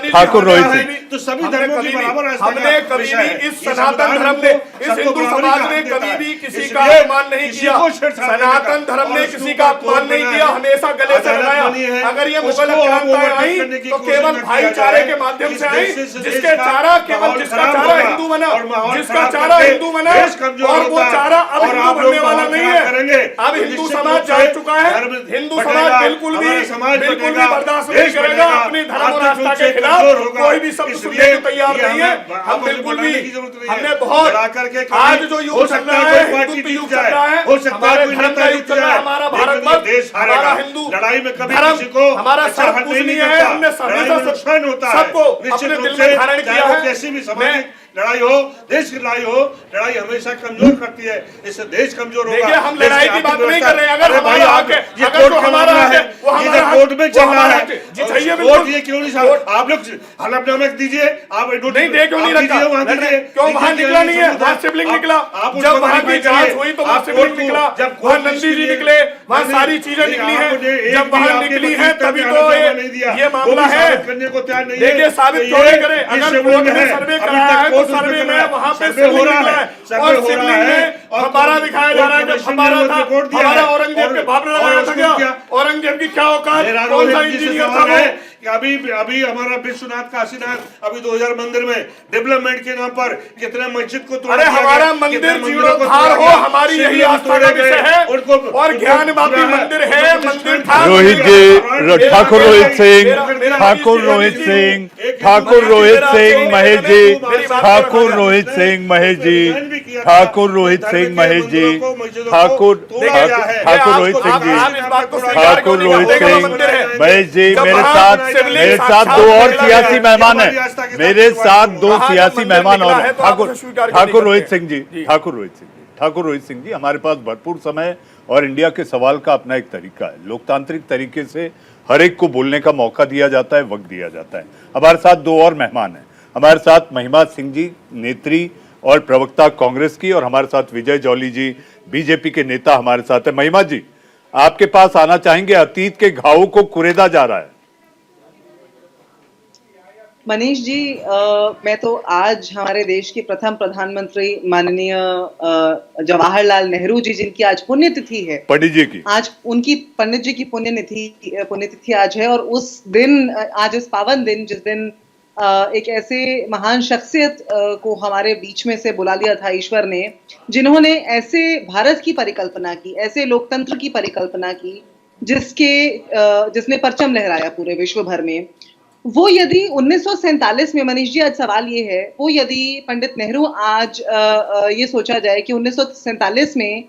ठाकुर रोहित जी, तो सभी धर्मों की बराबर हमने कभी भी इस सनातन धर्म ने, इस हिंदू समाज ने कभी भी किसी का अपमान नहीं किया। सनातन धर्म ने किसी का अपमान नहीं किया, हमेशा गले से लगाया। अगर ये मुगल क्रांतियां आई तो केवल भाईचारे के माध्यम से आई, जिसके चारा केवल जिसका चारा हिंदू बना, जिसका चारा हिंदू बना, और वो चारा अब हिंदू बनने वाला नहीं है। अब हिंदू समाज जान चुका है, हिंदू समाज बिल्कुल भी बर्दाश्त नहीं करेगा अपनी धर्म और आस्था के खिलाफ कोई भी शब्द सुनने को तैयार नहीं है। हम बिल्कुल भी, हमने बहुत, आज जो युग चल रहा है, हिंदुत्व युग चल रहा है, हमारे धर्म का युग चल रहा है, हमारा भारत वर्ष, हमारा हिंदू धर्म, हमारा सब कुछ नहीं है। हमने नुकसान होता है सबको अपने दिल में धारण किया है। कैसी भी सामाजिक लड़ाई हो, देश की लड़ाई हो, लड़ाई हमेशा कमजोर करती है, इससे देश कमजोर होगा। देखिए, हम लड़ाई की बात नहीं कर रहे हैं। अगर हमारा हक है, अगर जो हमारा हक है, वो हमारा कोर्ट में चल रहा है। कोर्ट ये क्यों नहीं साहब, आप लोग हलफनामा दीजिए, आप नहीं दे क्यों नहीं रखा, क्यों वहां निकला नहीं है? वहां शिवलिंग निकला, जब वहां की जांच हुई तो वहां शिवलिंग निकला, वहां नंदी जी निकले, वहां सारी चीजें निकली है। जब वहां निकली है तभी तो ये मामला है। देखिए, साबित क्यों नहीं करे? अगर कोर्ट ने सर्वे कराया है, सर्वे में वहां पे शिवलिंग निकला है और शिवलिंग में फव्वारा दिखाया जा रहा है। जब फव्वारा था, हमारा औरंगजेब के बाप ने लगाया था क्या? औरंगजेब की क्या औकात? कौन सा इंजीनियर था वो? अभी हमारा विश्वनाथ काशीनाथ अभी 2000 मंदिर में डेवलपमेंट के नाम पर कितने मस्जिद को तोड़ा। अरे हमारा मंदिर जीर्णोद्धार हो, हमारी यही आस्था का विषय है और ज्ञान व्यापी मंदिर है, मंदिर था। रोहित जी, ठाकुर रोहित सिंह, ठाकुर रोहित सिंह, ठाकुर रोहित सिंह महेश जी, ठाकुर रोहित सिंह महेश जी, ठाकुर रोहित सिंह महेश जी, ठाकुर रोहित सिंह जी, ठाकुर रोहित सिंह महेश जी, मेरे साथ दो और सियासी मेहमान हैं, मेरे साथ दो सियासी मेहमान और हैं। ठाकुर रोहित सिंह जी, ठाकुर रोहित सिंह जी, हमारे पास भरपूर समय और इंडिया के सवाल का अपना एक तरीका है। लोकतांत्रिक तरीके से हर एक को बोलने का मौका दिया जाता है, वक्त दिया जाता है। हमारे साथ दो और मेहमान हैं, हमारे साथ महिमा सिंह जी, नेत्री और प्रवक्ता कांग्रेस की, और हमारे साथ विजय जौली जी, बीजेपी के नेता हमारे साथ है। महिमा जी, आपके पास आना चाहेंगे। अतीत के घावों को कुरेदा जा रहा है। मनीष जी, मैं तो आज हमारे देश के प्रथम प्रधानमंत्री माननीय जवाहरलाल नेहरू जी, जिनकी आज पुण्यतिथि है, पंडित जी की, आज उनकी पंडित जी की पुण्यतिथि आज है। और उस दिन, आज इस पावन दिन, जिस दिन एक ऐसे महान शख्सियत को हमारे बीच में से बुला लिया था ईश्वर ने, जिन्होंने ऐसे भारत की परिकल्पना की, ऐसे लोकतंत्र की परिकल्पना की, जिसने परचम लहराया पूरे विश्व भर में। वो यदि 1947 में, मनीष जी आज सवाल ये है, वो यदि पंडित नेहरू आज ये सोचा जाए कि 1947 में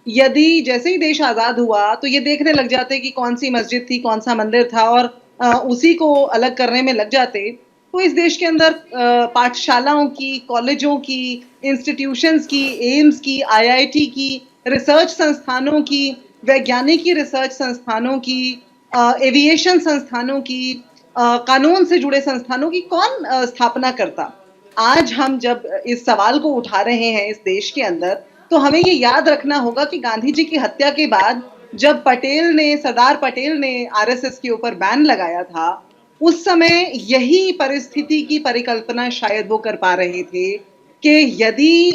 यदि जैसे ही देश आजाद हुआ तो ये देखने लग जाते कि कौन सी मस्जिद थी, कौन सा मंदिर था, और उसी को अलग करने में लग जाते, तो इस देश के अंदर पाठशालाओं की, कॉलेजों की, इंस्टीट्यूशंस की, एम्स की, आईआईटी की, रिसर्च संस्थानों की, वैज्ञानिक रिसर्च संस्थानों की, एविएशन संस्थानों की, कानून से जुड़े संस्थानों की कौन स्थापना करता। आज हम जब इस सवाल को उठा रहे हैं इस देश के अंदर, तो हमें ये याद रखना होगा कि गांधी जी की हत्या के बाद जब सरदार पटेल ने आरएसएस के ऊपर बैन लगाया था, उस समय यही परिस्थिति की परिकल्पना शायद वो कर पा रहे थे कि यदि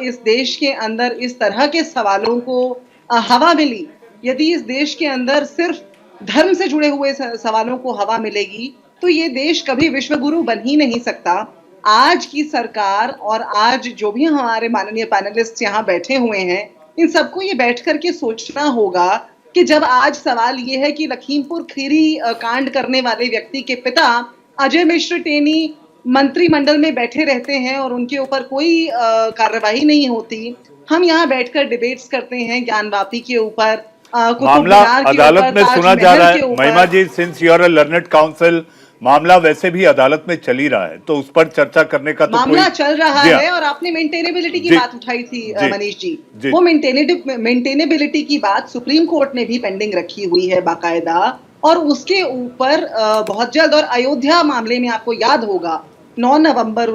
इस देश के अंदर इस तरह के सवालों को हवा मिली, यदि इस देश के अंदर सिर्फ धर्म से जुड़े हुए सवालों को हवा मिलेगी, तो ये देश कभी विश्वगुरु बन ही नहीं सकता। आज की सरकार और आज जो भी हमारे माननीय पैनलिस्ट यहाँ बैठे हुए हैं, इन सबको ये बैठ करके सोचना होगा कि जब आज सवाल ये है कि लखीमपुर खीरी कांड करने वाले व्यक्ति के पिता अजय मिश्र टेनी मंत्रिमंडल में बैठे रहते हैं और उनके ऊपर कोई कार्रवाई नहीं होती, हम यहाँ बैठकर डिबेट्स करते हैं ज्ञानवापी के ऊपर, मामला अदालत में सुना जा रहा है। Mahima ji, since you are a learned counsel, मामला वैसे भी अदालत में चल ही रहा है, तो उस पर चर्चा करने का तो मामला चल रहा है। और आपने मेंटेनेबिलिटी की बात उठाई थी मनीष जी, वो मेंटेनेबिलिटी की बात सुप्रीम कोर्ट ने भी पेंडिंग रखी हुई है बाकायदा, और उसके ऊपर बहुत जल्द, और अयोध्या मामले में आपको याद होगा 9 नवंबर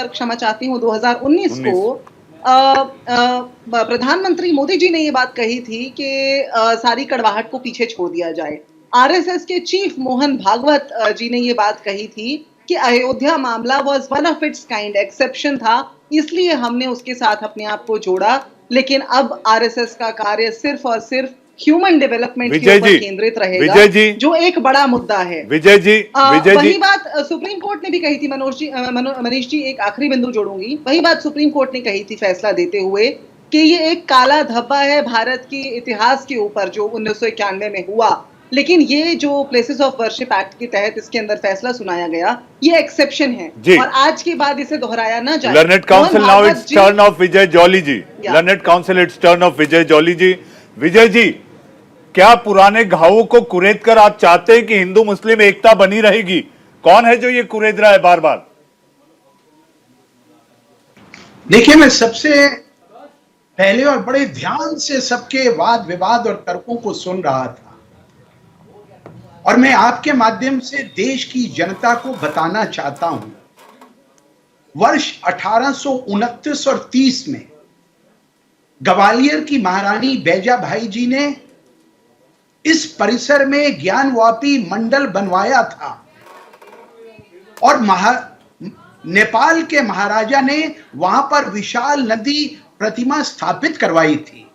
क्षमा चाहती हूँ 2019 को प्रधानमंत्री मोदी जी ने ये बात कही थी कि सारी कड़वाहट को पीछे छोड़ दिया जाए। आरएसएस के चीफ मोहन भागवत जी ने ये बात कही थी कि अयोध्या मामला was one of its kind, exception था, इसलिए हमने उसके साथ अपने आप को जोड़ा। लेकिन अब आरएसएस का कार्य सिर्फ और सिर्फ ह्यूमन डेवलपमेंट के ऊपर केंद्रित रहेगा, जो एक बड़ा मुद्दा है। वही बात सुप्रीम कोर्ट ने भी कही थी मनीष जी, एक आखिरी बिंदु जोड़ूंगी, वही बात सुप्रीम कोर्ट ने कही थी फैसला देते हुए कि ये एक काला धब्बा है भारत के इतिहास के ऊपर जो 1991 में हुआ, लेकिन ये जो प्लेसेस ऑफ वर्शिप एक्ट के तहत इसके अंदर फैसला सुनाया गया, ये एक्सेप्शन है और आज के बाद इसे दोहराया ना जाए। Learned counsel, now it's turn of Vijay Jolly ji. Learned counsel, it's turn of Vijay Jolly ji. Vijay ji, क्या पुराने घावों को कुरेद कर आप चाहते हैं कि हिंदू मुस्लिम एकता बनी रहेगी? कौन है जो ये कुरेद रहा है बार बार? देखिए, मैं सबसे पहले और बड़े ध्यान से सबके वाद विवाद और तर्कों को सुन रहा था, और मैं आपके माध्यम से देश की जनता को बताना चाहता हूं, वर्ष 1829 और 30 में ग्वालियर की महारानी बैजाभाई जी ने इस परिसर में ज्ञानवापी मंडल बनवाया था, और नेपाल के महाराजा ने वहां पर विशाल नदी प्रतिमा स्थापित करवाई थी।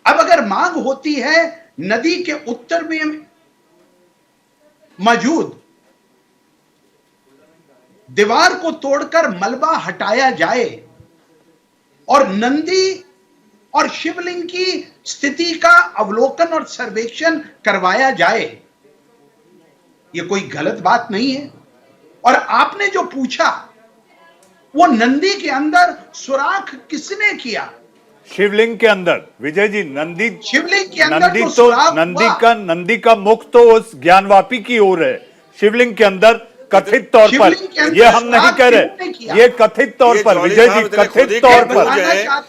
अब अगर मांग होती है नदी के उत्तर में मौजूद दीवार को तोड़कर मलबा हटाया जाए और नंदी और शिवलिंग की स्थिति का अवलोकन और सर्वेक्षण करवाया जाए, यह कोई गलत बात नहीं है। और आपने जो पूछा, वो नंदी के अंदर सुराख किसने किया? शिवलिंग के अंदर विजय जी, शिवलिंग के अंदर नंदी का मुख तो उस ज्ञानवापी की ओर है। शिवलिंग के अंदर कथित तौर पर, ये हम नहीं कह रहे, ये कथित तौर पर विजय जी, कथित तौर पर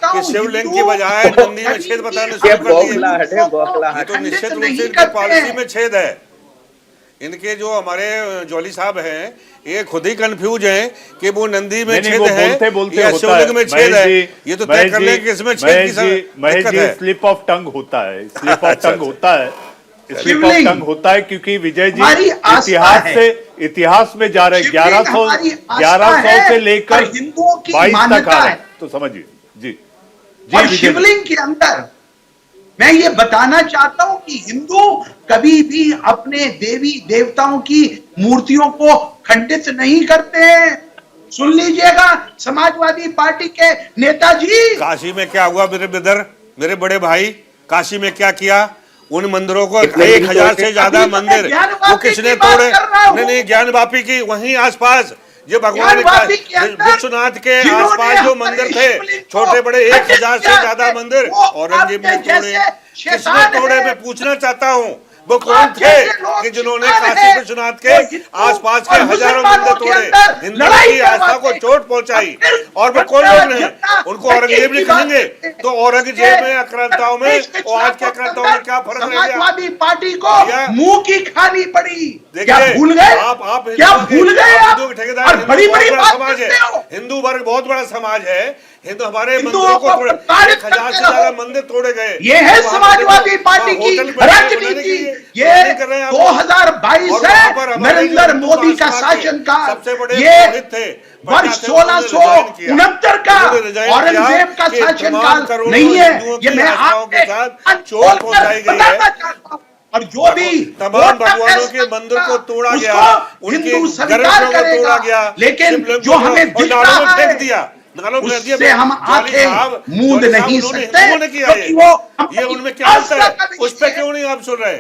कि शिवलिंग की बजाय नंदी में छेद बताने शुरू कर दिए, तो निश्चित रूप से इनकी पॉलिसी में छेद है। इनके जो हमारे जॉली साहब हैं ये खुद ही कंफ्यूज हैं कि वो नंदी में नहीं, छेद वो है बोलते बोलते या होता शिवलिंग है। में छेद है, ये तो तय महेश कर जी, लें कि इसमें छेद की महेश दिक्कत जी है। स्लिप ऑफ टंग होता है, स्लिप ऑफ अच्छा, टंग होता है, स्लिप ऑफ शिवलिंग टंग होता है क्योंकि विजय जी हमारी आस्था है। इतिहास में जा रहे हैं। शिवलिंग 1100 हमारी आस्था 1100 है से लेकर और हिंदुओं की 22 तक मान्यता आ रहे है। हैं, तो समझिए जी और विजय जी। शिवलिंग के अंदर मैं ये बताना चाहता हूं कि हिंदू कभी भी अपने देवी देवताओं की मूर्तियों को खंडित नहीं करते हैं। सुन लीजिएगा समाजवादी पार्टी के नेताजी, काशी में क्या हुआ मेरे ब्रदर, मेरे बड़े भाई, काशी में क्या किया? उन मंदिरों को कितने 1000 से ज्यादा अभी तो मैं मंदिर ज्ञानवापी वो किसने की बात तोड़े? कर रहा हूं। नहीं, ज्ञानवापी की वहीं आसपास जो भगवान ज्ञानवापी के अंदर विश्वनाथ के जिन्होंने आसपास जो हमारे मंदिर थे, शिवलिंग को छोटे बड़े 1000 से खंडित ज्यादा किया मंदिर वो औरंगजेब ने आपके तोड़े। जैसे किसने शैतान तोड़े? है। मैं पूछना चाहता हूँ वो कौन आप थे जैसे लोग कि जिन्होंने शैतान काशी हैं। विश्वनाथ वो के हिंदू आसपास के और हजारों मुसलमानों मंदिर के तोड़े, अंदर हिंदुओं लड़ाई की आस्था को करवाते। चोट पहुंचाई? और वो और कौन लोग हैं? झंडा उनको औरंगजेब नहीं की बात कहेंगे करते हैं। तो औरंगजेब में आक्रांताओं में और आज के आक्रांताओं में क्या फर्क रह गया? समाजवादी पार्टी को भैया, मुंह की खानी पड़ी। देखिए, क्या भूल गए? आप क्या भूल गए आप? हिंदुओं के ठेकेदार, और हिंदू बड़ी बहुत बड़ी बड़ा बात समाज करते हो। है, हिंदू वर्ग बहुत बड़ा समाज है। हिंदू हमारे हिंदुओं मंदिरों को को तोड़े, प्रताड़ित 1000 से करते ज्यादा रहो। मंदिर तोड़े गए। ये है वहाँ पर समाजवादी देखो, पार्टी वहाँ की होटल बनाने के राजनीति। लिए ये नहीं कर रहे हैं आप। 2022 और वहाँ पर है हमारे जो नरेंद्र हिंदू मोदी का महासभा के शासनकाल। सबसे बड़े ये पुरोहित थे, वर्ष पंडित थे, उन्होंने रिजाइन किया। 1669 का उन्होंने रिजाइन औरंगजेब किया का कि शासनकाल तमाम करोड़ों नहीं है। हिंदुओं ये की मैं आस्थाओं के आपके साथ चोट पहुंचाई गई है। बताना चाहता हूं। और जो भी तमाम भगवानों के मंदिर को तोड़ा गया, उनके हिंदू स्वीकार गर्भगृह को करेगा। तोड़ा गया, लेकिन शिवलिंग जो को हमें और दिख नालों में रहा फेंक है दिया, नालों में फेंक दिया। उससे हम जॉली आंखें साहब, मूंद जॉली साहब, नहीं उन्होंने सकते हिंदुओं ने किया क्योंकि वो ये उनमें क्या अंतर है? उस पर क्यों नहीं आप सुन रहे?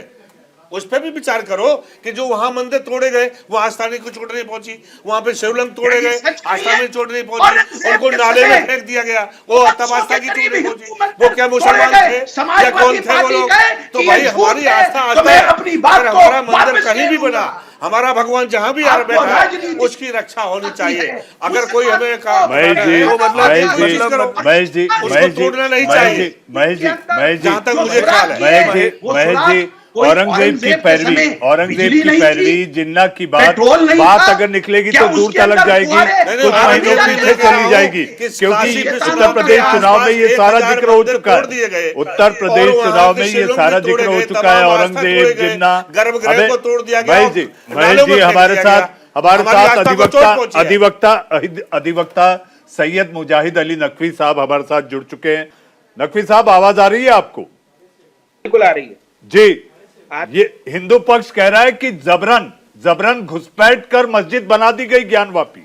उस पर भी विचार करो कि जो वहां मंदिर तोड़े गए वहां आस्था को चोट नहीं पहुंची, वहां पे शिवलिंग तोड़े गए आस्था में चोट नहीं पहुंची, उनको नाले में फेंक दिया गया, वो तब आस्था की चोट नहीं पहुंची। वो क्या मुसलमान थे या कौन थे वो लोग? तो भाई हमारी आस्था आस्था है। अगर हमारा मंदिर कहीं भी बना, हमारा भगवान जहां भी आ बैठा है उसकी रक्षा होनी चाहिए। अगर कोई हमें महेश जी, महेश जी, उसको तोड़ना नहीं चाहिए, महेश जी, जहां तक मुझे ख्याल है। महेश जी, औरंगजेब की पैरवी, जिन्ना की बात अगर निकलेगी तो दूर तक जाएगी, कुछ महीनों पीछे चली जाएगी, क्योंकि उत्तर प्रदेश चुनाव में ये सारा जिक्र हो चुका है। उत्तर प्रदेश चुनाव में ये सारा जिक्र हो चुका है। औरंगजेब, जिन्ना, गर्भगृह को तोड़ दिया गया। महेश जी हमारे साथ अधिवक्ता सैयद मुजाहिद अली नकवी साहब हमारे साथ जुड़ चुके हैं। नकवी साहब, आवाज आ रही है आपको? बिल्कुल आ रही है जी। ये हिंदू पक्ष कह रहा है कि जबरन घुसपैठ कर मस्जिद बना दी गई ज्ञानवापी।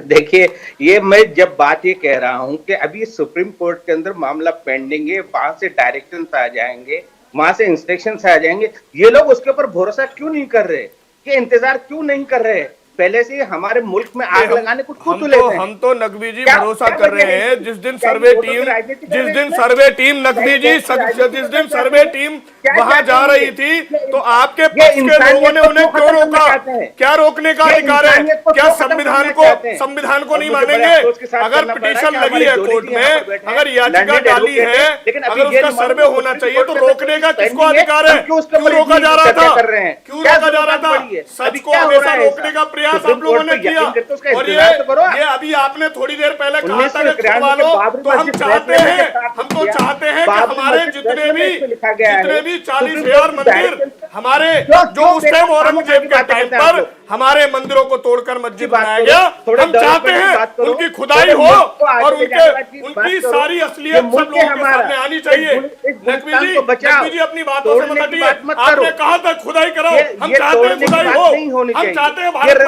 देखिए, ये मैं जब बात ये कह रहा हूं कि अभी सुप्रीम कोर्ट के अंदर मामला पेंडिंग है, वहां से डायरेक्शन आ जाएंगे, वहां से इंस्ट्रक्शन आ जाएंगे, ये लोग उसके ऊपर भरोसा क्यों नहीं कर रहे? ये इंतजार क्यों नहीं कर रहे? पहले से हमारे मुल्क में आग लगाने को खुद लेते हैं। हम तो नकवी जी भरोसा कर रहे हैं। जिस दिन सर्वे टीम वहां जा रही थी तो आपके पक्ष के लोगों ने उन्हें क्यों रोका? क्या रोकने का अधिकार है? क्या संविधान को नहीं मानेंगे? अगर पिटीशन लगी है कोर्ट में, अगर याचिका डाली है, अगर उसका सर्वे होना चाहिए तो रोकने का किसको अधिकार है? क्यों रोका जा रहा था? क्यों रोका जा रहा था? सच को हमेशा रोकने का प्रयास आप लोगों ने किया। और ये अभी आपने थोड़ी देर पहले कहा था कि खुलवा लो, तो हम तो चाहते हैं कि हमारे जितने भी 40,000 मंदिर हमारे जो उस टाइम औरंगजेब के टाइम पर हमारे मंदिरों को तोड़कर मस्जिद बनाया गया, हम चाहते हैं उनकी खुदाई हो और उनकी सारी असलियत सब लोगों के सामने आनी चाहिए। नकवी जी अपनी बातों से मत हटिए। आपने कहा था खुदाई करो, हम चाहते हैं खुदाई हो, हम चाहते हैं भारत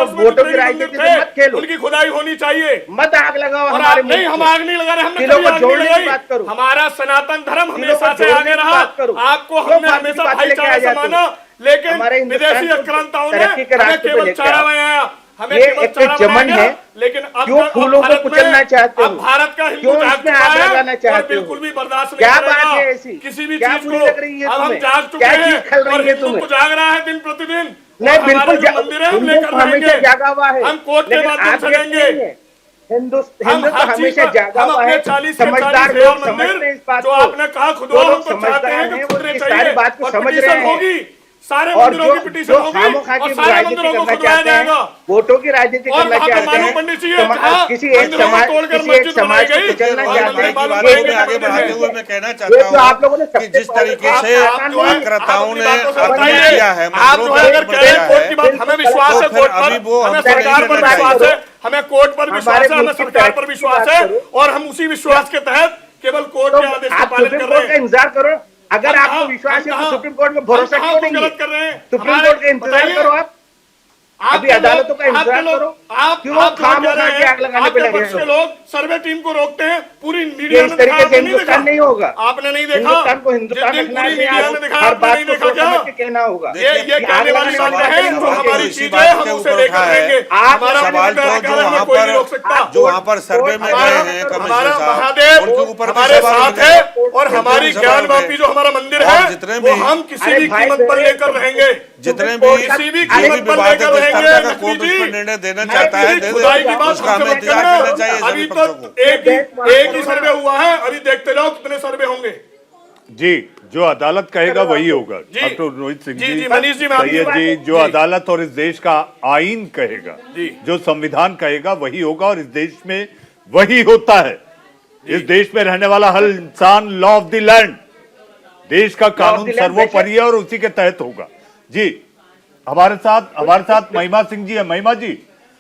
थे उनकी खुदाई होनी चाहिए। मत आग लगाओ। और आप नहीं, हम आग नहीं लगा रहे, हमने कभी आग नहीं लगाई। हमारा सनातन धर्म हमेशा से आगे रहा। आपको हमने हमेशा भाईचारा से माना, लेकिन विदेशी आक्रांताओं ने हमें केवल चारा बनाया, हमें केवल चारा बनाया। लेकिन अब फूलों को कुचलना चाहते हो? अब भारत का हिंदू जाग चुका है और बिल्कुल भी बर्दाश्त नहीं करेगा किसी भी चीज को। अब हम जाग चुके हैं और हिंदू को जाग रहा है दिन प्रतिदिन। नहीं, बिल्कुल मंदिर है, हम लेकर हमेशा जागा हुआ है। हम कोर्ट के माध्यम से लेंगे। हिंदू तो हमेशा जागा हम हुआ अपने है। 40,000 मंदिर जो आपने कहा खुदवा, हम तो चाहते हैं कि खुदने चाहिए बात को और समझ पिटीशन रहे हैं। होगी। सारे और मंदिरों की पिटीशन जो होगी खामोखा और की सारे राजनीति मंदिरों को करना खुदवाया चाहते हैं, जाएगा। वोटों की राजनीति और करना वहाँ पे चाहते मालूम हैं, पड़नी चाहिए किसी एक मंदिरों को समाज तोड़कर किसी एक मस्जिद समाज बनाई को गई कुचलना और चाहते मंदिर हैं, की मालूम बात ये को पड़ेंगे मैं आगे मंदिर बढ़ाते है। हुए मैं कहना ये चाहता जो आप हूँ लोगों ने कि जिस तरीके से आप जो है आक्रताओं ने आप अपनी बातों से आतंक बताइए। किया है, आप जो है अगर मंदिरों कह रहे हैं पर कोर्ट की बात, हमें विश्वास तो है फिर कोर्ट अभी वो पर, हमें हमको नहीं सरकार पर करना विश्वास चाहिए। है, हमें कोर्ट पर विश्वास है, हमें सरकार पर विश्वास है और हम उसी विश्वास के तहत केवल कोर्ट के आदेश का आप पालन सुप्रीम कर कोर्ट रहे का हैं। इंतजार करो। अगर हम आपको कहाँ- विश्वास हम है तो कहाँ- सुप्रीम कोर्ट में भरोसा हम कहाँ क्यों कुछ नहीं गलत है? कर रहे हैं? सुप्रीम हमारे- कोर्ट का इंतजार बताइए। करो आप, अभी आपके अदालतों का लोग- इंतजार आपके लोग- करो। आप क्यों आप जो खामोखा कह रहे के हैं, आग लगाने पे आपके लगे पक्ष के हो? लोग सर्वे टीम को रोकते हैं, पूरी ये मीडिया इस ने तरीके दिखाया, से आपने नहीं हिंदुस्तान देखा? नहीं होगा। आपने नहीं देखा? हिंदुस्तान को जिस हिंदुस्तान दिन रखना पूरी है, मीडिया ने दिखाया, हर आपने बात नहीं को देखा सोच क्या? समझ के कहना होगा। ये कहने वाली बात है जो हमारी इसी चीजें बात हम के उसे ऊपर लेकर उठा है। रहेंगे। आप हमारा सवाल अपना तो अधिकार जो है, वहाँ हमें कोई नहीं रोक पर सकता। जो वहाँ पर सर्वे में हमारा- गए हैं कमिश्नर हमारा साहब, महादेव उनके ऊपर भी हमारे सवाल साथ उठे। है और उनके हमारी भी सवाल ज्ञान उठे। वापी जो हमारा मंदिर और है जितने वो भी- हम किसी अरे भी भाई कीमत पर मेरे- लेकर रहेंगे। जितने कोर्ट भी का- किसी भी जो कीमत भी पर विवाद लेकर है, जिस रहेंगे। तरह का लक्ष्मी कोर्ट उस जी, पर निर्णय देना मैं चाहता है, किसी दे खुदाई की दे, बात उसका हमसे हमें मत इंतजार करना। करना चाहिए अभी सभी तो पक्षों को। एक ही सर्वे हुआ है, अभी देखते जाओ कितने सर्वे होंगे। जी, जो अदालत कहेगा वही होगा। जी। डॉक्टर रोहित सिंह जी, जी, जी, मनीष जी, मैं आपकी सैयद बात- जी, जो जी। अदालत और इस देश का आईन कहेगा, जी। जो संविधान कहेगा वही होगा और इस देश में वही होता है। इस देश में रहने वाला हर इंसान लॉ ऑफ द लैंड, देश का कानून सर्वोपरि है और उसी के तहत होगा। जी, हमारे साथ महिमा सिंह जी है। महिमा जी,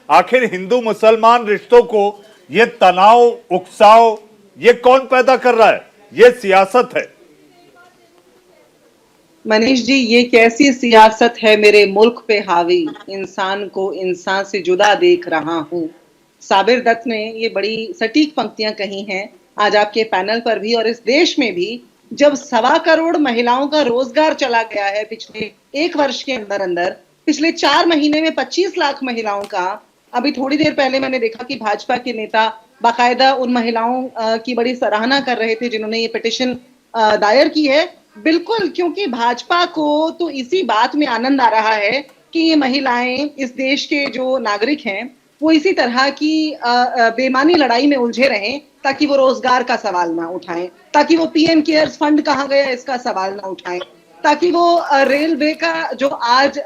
आखिर हिंदू मुसलमान रिश्तों को ये तनाव उकसाव ये कौन पैदा कर रहा है? ये सियासत है। मनीष जी, ये कैसी सियासत है मेरे मुल्क पे हावी, इंसान को इंसान से जुदा देख रहा हूँ। साबिर दत्त ने ये बड़ी सटीक पंक्तियां कही हैं आज आपके पैनल पर भी और इस देश में भी, जब 1.25 करोड़ महिलाओं का रोजगार चला गया है पिछले 1 वर्ष के अंदर अंदर, पिछले 4 महीने में 25 लाख महिलाओं का। अभी थोड़ी देर पहले मैंने देखा कि भाजपा के नेता बाकायदा उन महिलाओं की बड़ी सराहना कर रहे थे जिन्होंने ये पिटीशन दायर की है। बिल्कुल, क्योंकि भाजपा को तो इसी बात में आनंद आ रहा है कि ये महिलाएं, इस देश के जो नागरिक हैं, वो इसी तरह की बेमानी लड़ाई में उलझे रहें ताकि वो रोजगार का सवाल ना उठाएं, ताकि वो पीएम केयर्स फंड कहाँ गया इसका सवाल ना उठाएं, ताकि वो रेलवे का जो आज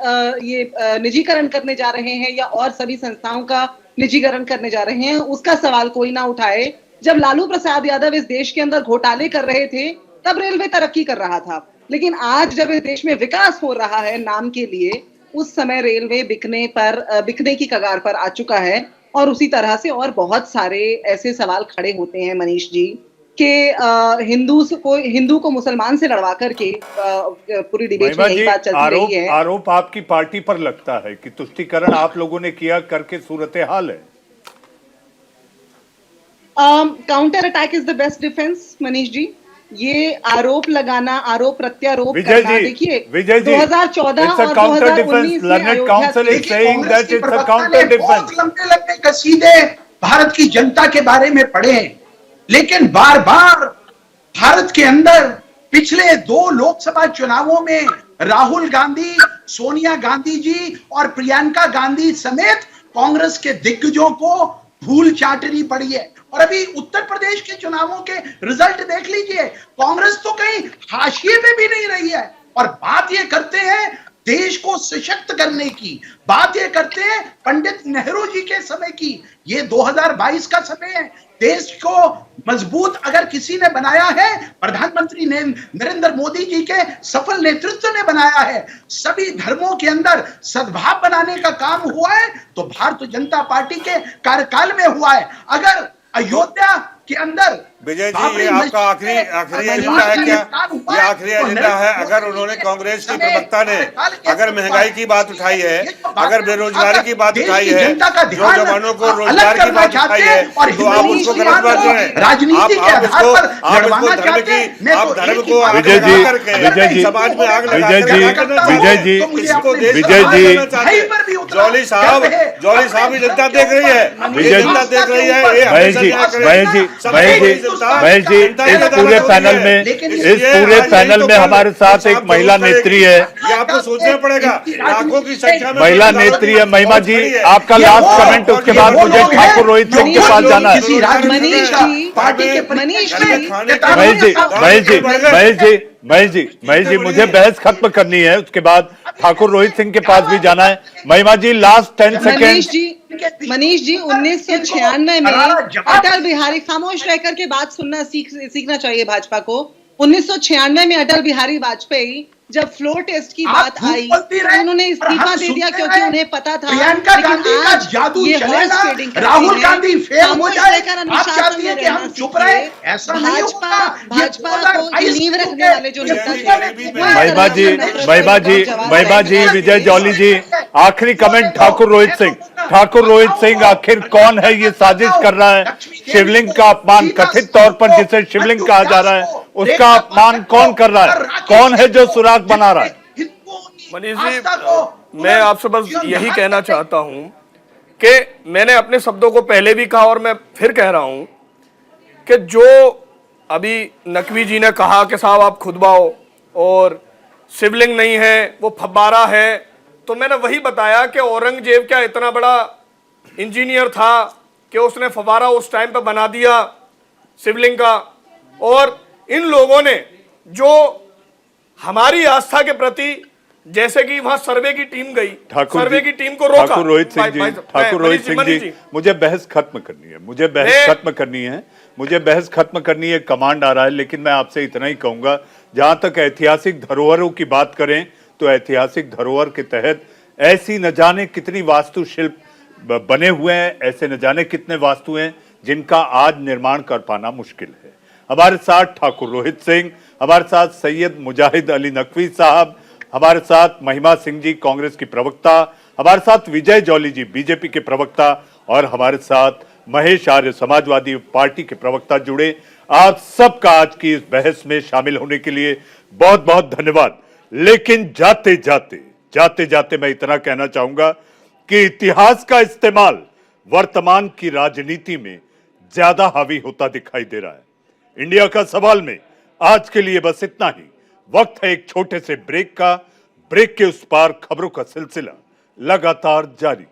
ये निजीकरण करने जा रहे हैं या और सभी संस्थाओं का निजीकरण करने जा रहे हैं उसका सवाल कोई ना उठाए। जब लालू प्रसाद यादव इस देश के अंदर घोटाले कर रहे थे तब रेलवे तरक्की कर रहा था, लेकिन आज जब इस देश में विकास हो रहा है नाम के लिए, उस समय रेलवे बिकने की कगार पर आ चुका है। और उसी तरह से और बहुत सारे ऐसे सवाल खड़े होते हैं मनीष जी कि हिंदू को मुसलमान से लड़वा करके पूरी डिबेट में यही बात चलती रही है। आरोप आपकी पार्टी पर लगता है कि तुष्टीकरण आप लोगों ने किया करके सूरत हाल है। Counter attack is the best defence Manish ji. ये आरोप लगाना, आरोप प्रत्यारोप विजय करना, जी, देखिए विजय जी, 2014 it's a और counter 2019 defense. में Learned अयोध्या counsel is देखिए, saying कांग्रेस that की it's a प्रवक्ता counter ने बहुत defense. लंबे लंबे कसीदे भारत की जनता के बारे में पढ़े हैं, लेकिन बार बार भारत के अंदर पिछले 2 लोकसभा चुनावों में राहुल गांधी, सोनिया गांधी जी और प्रियंका गांधी समेत कांग्रेस के दिग्गजों को धूल चाटनी पड़ी है। और अभी उत्तर प्रदेश के चुनावों के रिजल्ट देख लीजिए, कांग्रेस तो कहीं हाशिए पे भी नहीं रही है। और बात ये करते हैं देश को सशक्त करने की, बात ये करते हैं पंडित नेहरू जी के समय की। ये 2022 का समय है। देश को मजबूत अगर किसी ने बनाया है, प्रधानमंत्री नरेंद्र मोदी जी के सफल नेतृत्व ने बनाया है। सभी धर्मों के अंदर सद्भाव बनाने का काम हुआ है तो भारतीय जनता पार्टी के कार्यकाल में हुआ है। अगर अयोध्या के अंदर विजय जी, ये आपका आखिरी एजेंडा है क्या? ये आखिरी एजेंडा है? अगर उन्होंने कांग्रेस की प्रवक्ता ने अगर महंगाई की बात उठाई है, अगर बेरोजगारी की बात उठाई है, जो जवानों को रोजगार की बात उठाई है, तो आप उसको गलत बात जो है राजनीति के आधार पर लड़वाना चाहते हैं। आप धर्म को विजय जी, समाज में आग लगा जौली साहब भी जनता देख रही है, जनता देख रही है। महेश जी, इस पूरे पैनल में हमारे साथ एक महिला नेत्री है, ये आपको सोचना पड़ेगा। लाखों की संख्या में महिला नेत्री है। महिमा जी, आपका लास्ट कमेंट, उसके बाद मुझे ठाकुर रोहित सिंह के पास जाना है। मनीष जी, महेश जी, महेश जी मुझे बहस खत्म करनी है, उसके बाद ठाकुर रोहित सिंह के पास भी जाना है। महिमा जी लास्ट 10 सेकेंड। मनीष जी 1996 में अटल बिहारी, खामोश रहकर के बात सुनना सीखना चाहिए भाजपा को। 1996 में अटल बिहारी वाजपेयी जब फ्लोर टेस्ट की बात आई तो उन्होंने इस्तीफा दे दिया क्योंकि उन्हें पता था प्रियंका गांधी का जादू चलेगा, राहुल गांधी फेल हो जाए, आप चाहती हैं कि हम चुप रहे? ऐसा नहीं होगा। भाजपा को नींव रखने वाले जो नेता थे। महिमा जी, विजय जौली जी, आखिरी कमेंट ठाकुर रोहित सिंह आखिर कौन है ये साजिश कर रहा है? शिवलिंग का अपमान, कथित तौर पर जिसे शिवलिंग कहा जा रहा है, उसका अपमान कौन कर रहा है? कौन है जो सुराग बना रहा है? मनीष जी, मैं आपसे बस यही कहना चाहता हूं कि मैंने अपने शब्दों को पहले भी कहा और मैं फिर कह रहा हूं कि जो अभी नकवी जी ने कहा कि साहब आप खुद बाओ और शिवलिंग नहीं है वो फब्बारा है, तो मैंने वही बताया कि औरंगजेब क्या इतना बड़ा इंजीनियर था कि उसने फव्वारा उस टाइम पे बना दिया शिवलिंग का। और इन लोगों ने जो हमारी आस्था के प्रति, जैसे कि वहां सर्वे की टीम गई, सर्वे की टीम को रोका। ठाकुर रोहित सिंह जी मुझे बहस खत्म करनी है, मुझे बहस खत्म करनी है। कमांड आ रहा है, लेकिन मैं आपसे इतना ही कहूंगा, जहां तक ऐतिहासिक धरोहरों की बात करें तो ऐतिहासिक धरोहर के तहत ऐसी न जाने कितनी वास्तुशिल्प बने हुए हैं, ऐसे न जाने कितने वास्तु हैं जिनका आज निर्माण कर पाना मुश्किल है। हमारे साथ ठाकुर रोहित सिंह, हमारे साथ सैयद मुजाहिद अली नकवी साहब, हमारे साथ महिमा सिंह जी कांग्रेस की प्रवक्ता, हमारे साथ विजय जौली जी बीजेपी के प्रवक्ता और हमारे साथ महेश आर्य समाजवादी पार्टी के प्रवक्ता जुड़े। आप सबका आज की इस बहस में शामिल होने के लिए बहुत बहुत धन्यवाद। लेकिन जाते जाते मैं इतना कहना चाहूंगा कि इतिहास का इस्तेमाल वर्तमान की राजनीति में ज्यादा हावी होता दिखाई दे रहा है। इंडिया का सवाल में आज के लिए बस इतना ही। वक्त है एक छोटे से ब्रेक का। ब्रेक के उस पार खबरों का सिलसिला लगातार जारी।